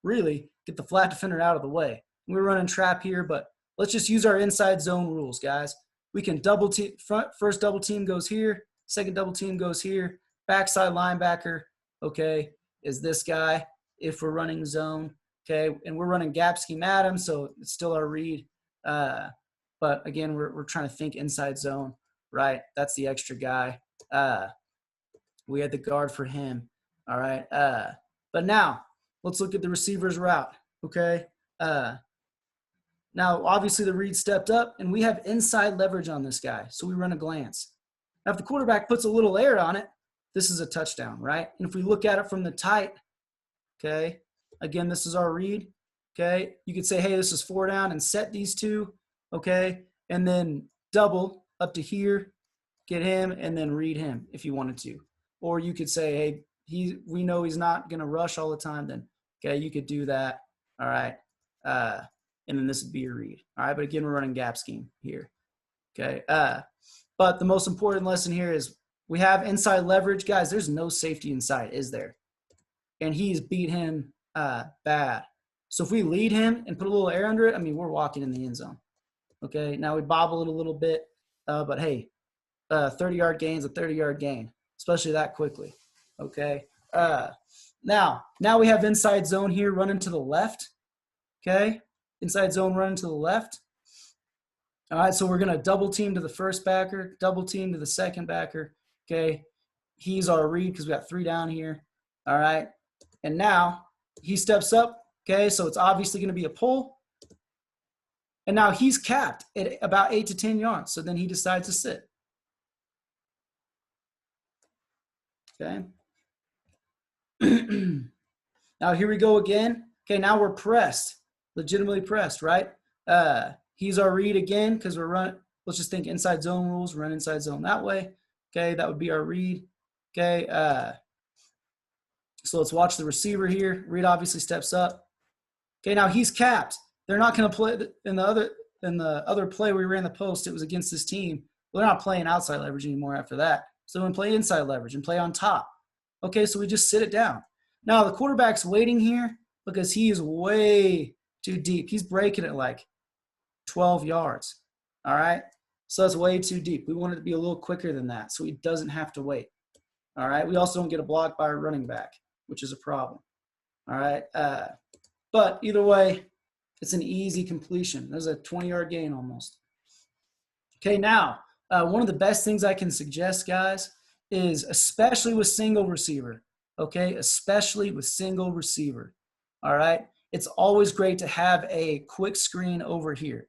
really get the flat defender out of the way. We're running trap here, but let's just use our inside zone rules, guys. We can double team, first double team goes here, second double team goes here, backside linebacker, okay, is this guy if we're running zone, okay, and we're running gap scheme at him, so it's still our read. But again, we're trying to think inside zone, right? That's the extra guy. We had the guard for him, all right? But now, let's look at the receiver's route, okay? Now, obviously, the read stepped up, and we have inside leverage on this guy, so we run a glance. Now, if the quarterback puts a little air on it, this is a touchdown, right? And if we look at it from the tight, okay, again, this is our read, okay? You could say, hey, this is 4 down and set these two, okay? And then double up to here, get him, and then read him if you wanted to. Or you could say, hey, we know he's not going to rush all the time, then, okay, you could do that, all right? And then this would be your read. All right, but again, we're running gap scheme here. Okay, but the most important lesson here is we have inside leverage. Guys, there's no safety inside, is there? And he's beat him bad. So if we lead him and put a little air under it, I mean, we're walking in the end zone. Okay, now we bobble it a little bit, but hey, 30-yard gain is a 30-yard gain, especially that quickly. Okay, now we have inside zone here running to the left. Okay, inside zone running to the left. All right, so we're going to double team to the first backer, double team to the second backer. Okay, he's our read because we got 3 down here. All right, and now he steps up. Okay, so it's obviously going to be a pull. And now he's capped at about 8 to 10 yards. So then he decides to sit. Okay. Now here we go again. Okay, now we're pressed, legitimately pressed, right? He's our read again because we're running. Let's just think inside zone rules. Run inside zone that way. Okay, that would be our read. Okay. So let's watch the receiver here. Read obviously steps up. Okay, now he's capped. They're not going to play in the other play we ran the post. It was against this team. They're not playing outside leverage anymore after that. So they're going to play inside leverage and play on top. Okay, so we just sit it down. Now the quarterback's waiting here because he is way too deep. He's breaking it like 12 yards. All right, so that's way too deep. We want it to be a little quicker than that so he doesn't have to wait. All right, we also don't get a block by our running back, which is a problem. All right, but either way, it's an easy completion. There's a 20-yard gain almost. Okay, now, one of the best things I can suggest, guys, is especially with single receiver, okay, especially with single receiver, all right? It's always great to have a quick screen over here,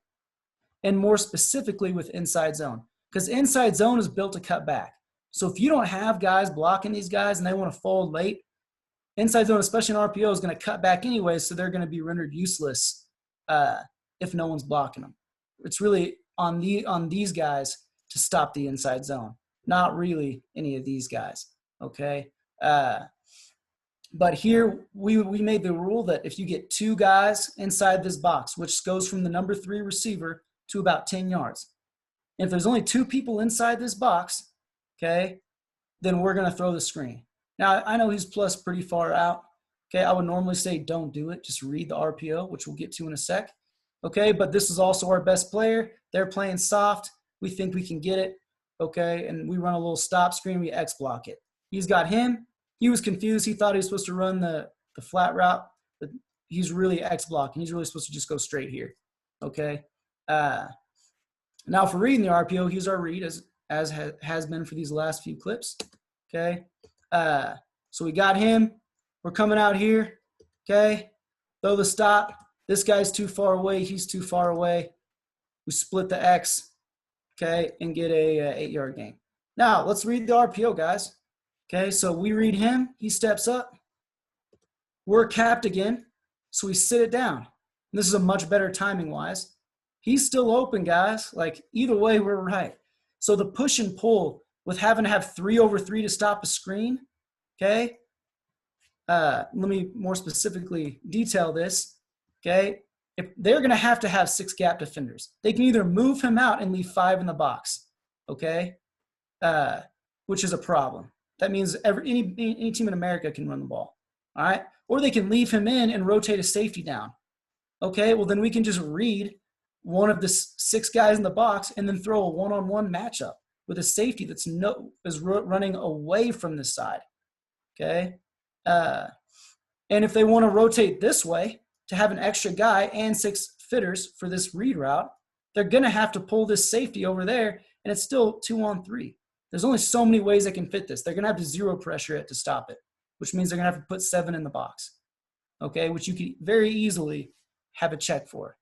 and more specifically with inside zone, because inside zone is built to cut back. So if you don't have guys blocking these guys and they want to fold late, inside zone, especially in RPO, is going to cut back anyway, so they're going to be rendered useless if no one's blocking them. It's really on these guys to stop the inside zone, not really any of these guys, okay? But here we made the rule that if you get 2 guys inside this box, which goes from the number 3 receiver to about 10 yards, and if there's only 2 people inside this box, okay, then we're going to throw the screen. Now, I know he's plus pretty far out. Okay, I would normally say don't do it. Just read the RPO, which we'll get to in a sec. Okay, but this is also our best player. They're playing soft. We think we can get it. Okay, and we run a little stop screen. We X block it. He's got him. He was confused. He thought he was supposed to run the flat route, but he's really X blocking. He's really supposed to just go straight here. Okay. Now for reading the RPO, he's our read as has been for these last few clips. Okay. So we got him. We're coming out here, okay? Throw the stop. This guy's too far away. He's too far away. We split the X, okay, and get a 8-yard gain. Now, let's read the RPO, guys. Okay, so we read him. He steps up. We're capped again, so we sit it down. And this is a much better timing-wise. He's still open, guys. Like, either way, we're right. So the push and pull with having to have 3 over 3 to stop a screen, okay? Let me more specifically detail this, okay? If they're going to have 6 gap defenders. They can either move him out and leave 5 in the box, okay? Which is a problem. That means any team in America can run the ball, all right? Or they can leave him in and rotate a safety down, okay? Well, then we can just read one of the 6 guys in the box and then throw a one-on-one matchup with a safety that's running away from this side, okay? And if they want to rotate this way to have an extra guy and 6 fitters for this read route, they're going to have to pull this safety over there, and it's still 2-on-3. There's only so many ways they can fit this. They're going to have to zero pressure it to stop it, which means they're going to have to put 7 in the box, okay, which you can very easily have a check for,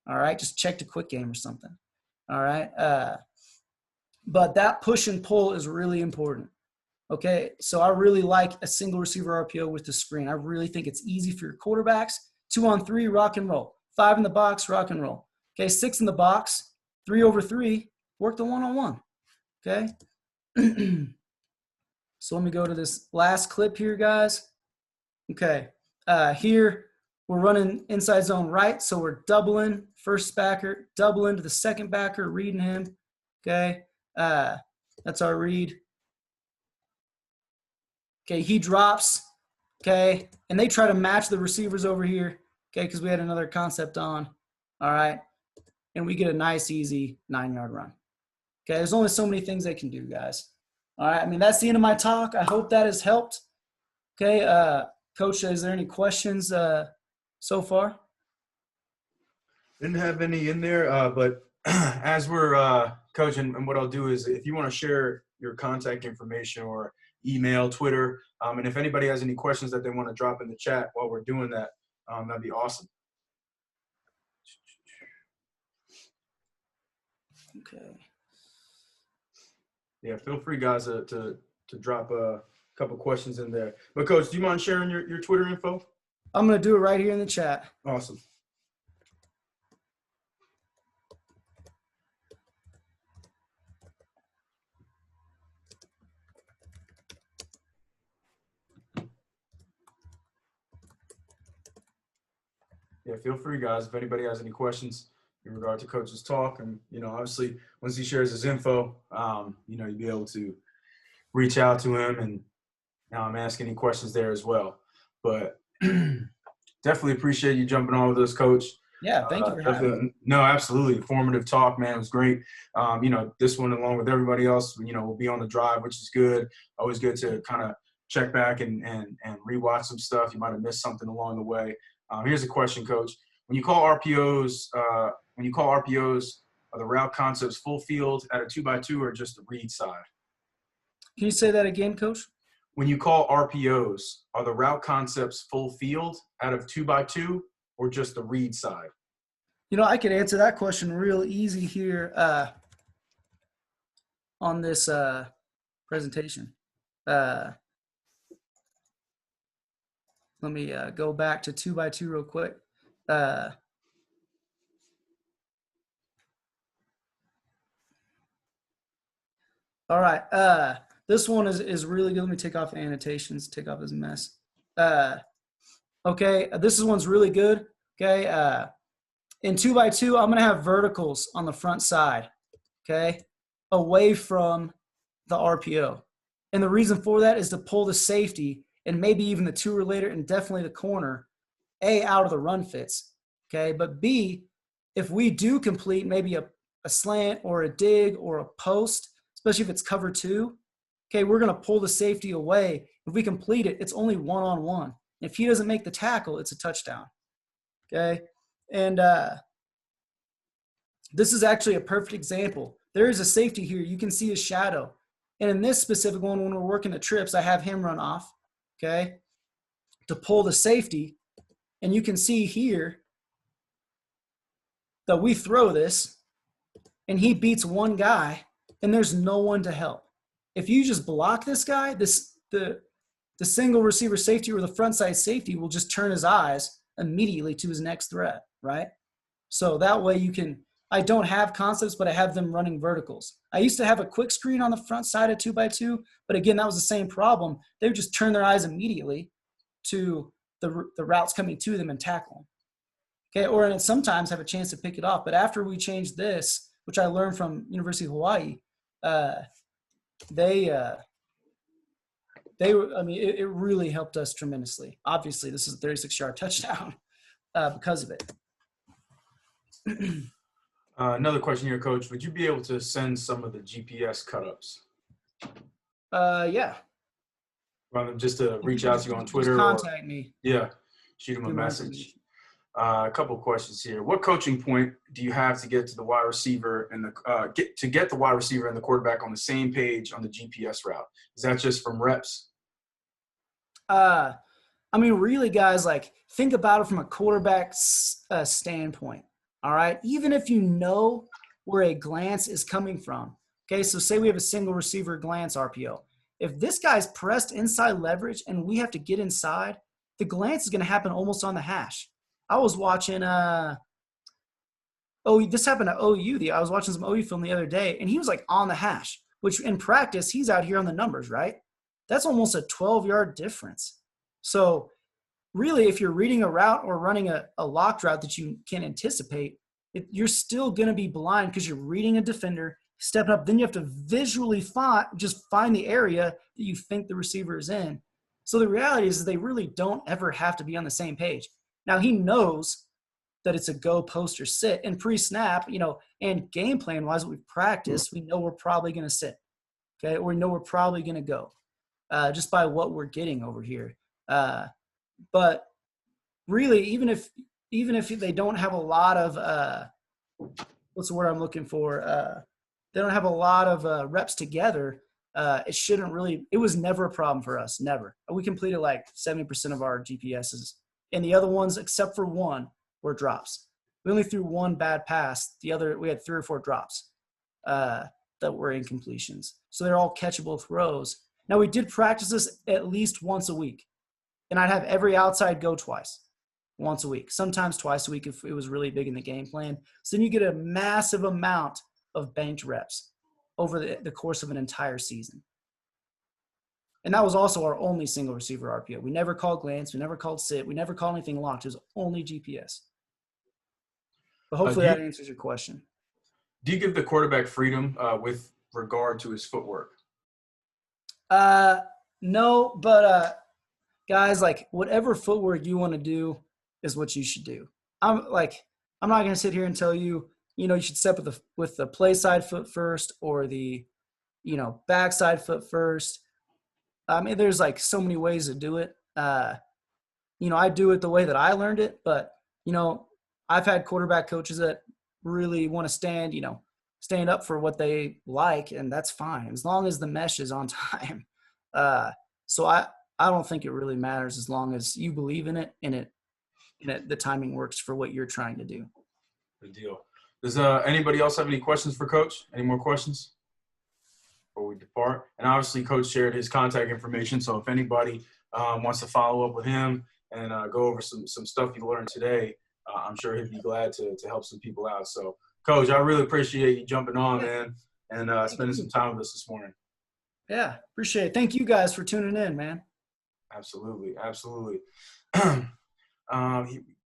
all right? Just check to quick game or something, all right? But that push and pull is really important. Okay, so I really like a single receiver RPO with the screen. I really think it's easy for your quarterbacks. 2-on-3, rock and roll. 5 in the box, rock and roll. Okay, 6 in the box, 3 over 3, work the one-on-one. Okay, so let me go to this last clip here, guys. Okay, here we're running inside zone right, so we're doubling first backer, doubling to the second backer, reading him. Okay, that's our read. Okay, he drops, okay, and they try to match the receivers over here. okay, because we had another concept on, all right, and we get a nice, easy 9-yard run. Okay, there's only so many things they can do, guys. All right, I mean, that's the end of my talk. I hope that has helped. Okay, Coach, is there any questions so far? Didn't have any in there, but as we're coaching, and what I'll do is if you want to share your contact information or email, Twitter, and if anybody has any questions that they want to drop in the chat while we're doing that, that'd be awesome. Okay. Yeah, feel free, guys, to drop a couple questions in there. But, Coach, do you mind sharing your Twitter info? I'm going to do it right here in the chat. Awesome. Yeah, feel free, guys, if anybody has any questions in regard to Coach's talk. And, obviously, once he shares his info, you'll be able to reach out to him and ask any questions there as well. But definitely appreciate you jumping on with us, Coach. Yeah, thank you for having me. No, absolutely. Informative talk, man. It was great. This one, along with everybody else, we'll be on the drive, which is good. Always good to kind of check back and rewatch some stuff. You might have missed something along the way. Here's a question, Coach. When you call RPOs, are the route concepts full field at a 2x2 or just the read side? Can you say that again, Coach? When you call RPOs, are the route concepts full field out of 2x2 or just the read side? I could answer that question real easy here on this presentation. Let me go back to 2x2 real quick. All right. This one is really good. Let me take off the annotations, take off this mess. Okay. This one's really good. Okay. In 2x2, I'm going to have verticals on the front side. Okay. Away from the RPO. And the reason for that is to pull the safety and maybe even the two relator and definitely the corner, A, out of the run fits. Okay. But B, if we do complete maybe a slant or a dig or a post, especially if it's cover 2, okay, we're going to pull the safety away. If we complete it, it's only one-on-one. If he doesn't make the tackle, it's a touchdown. Okay. And this is actually a perfect example. There is a safety here. You can see his shadow. And in this specific one, when we're working the trips, I have him run off, okay, to pull the safety. And you can see here that we throw this, and he beats one guy, and there's no one to help. If you just block this guy, the single receiver safety or the front side safety will just turn his eyes immediately to his next threat, right? So that way I don't have concepts, but I have them running verticals. I used to have a quick screen on the front side of 2x2, but again, that was the same problem. They would just turn their eyes immediately to the routes coming to them and tackle them. Okay, or sometimes have a chance to pick it off. But after we changed this, which I learned from University of Hawaii, it really helped us tremendously. Obviously, this is a 36-yard touchdown because of it. Another question here, Coach. Would you be able to send some of the GPS cut-ups? Yeah. Well, just to reach out to you on Twitter. Just contact me. Yeah, shoot him a message. A couple of questions here. What coaching point do you have to get to the wide receiver and get the wide receiver and the quarterback on the same page on the GPS route? Is that just from reps? Really, guys, think about it from a quarterback's standpoint. All right. Even if you know where a glance is coming from. Okay. So say we have a single receiver glance RPO. If this guy's pressed inside leverage and we have to get inside, the glance is going to happen almost on the hash. I was watching, this happened to OU. I was watching some OU film the other day, and he was on the hash, which in practice, he's out here on the numbers, right? That's almost a 12-yard difference. So really, if you're reading a route or running a locked route that you can anticipate, you're still going to be blind because you're reading a defender, stepping up. Then you have to visually find the area that you think the receiver is in. So the reality is they really don't ever have to be on the same page. Now he knows that it's a go, post, or sit. And pre-snap, and game plan wise, what we've practiced, we know we're probably going to sit. Okay, or we know we're probably going to go, just by what we're getting over here. But really, even if they don't have a lot of what's the word I'm looking for? They don't have a lot of reps together. It was never a problem for us. Never. We completed like 70% of our GPSs, and the other ones, except for one, were drops. We only threw one bad pass. The other, we had 3 or 4 drops that were incompletions. So they're all catchable throws. Now, we did practice this at least once a week, and I'd have every outside go twice, once a week, sometimes twice a week if it was really big in the game plan. So then you get a massive amount of banked reps over the course of an entire season. And that was also our only single receiver RPO. We never called glance. We never called sit. We never called anything locked. It was only GPS. But hopefully that answers your question. Do you give the quarterback freedom with regard to his footwork? No, but guys, like whatever footwork you want to do is what you should do. I'm not going to sit here and tell you, you should step with the play side foot first or the, backside foot first. I mean, there's like so many ways to do it. I do it the way that I learned it, but, I've had quarterback coaches that really want to stand up for what they like, and that's fine as long as the mesh is on time. So I don't think it really matters as long as you believe in it and the timing works for what you're trying to do. Good deal. Does anybody else have any questions for Coach? Any more questions before we depart? And obviously, Coach shared his contact information, so if anybody wants to follow up with him and go over some stuff you learned today, I'm sure he'd be glad to help some people out. So, Coach, I really appreciate you jumping on, man, and spending some time with us this morning. Yeah, appreciate it. Thank you guys for tuning in, man. Absolutely.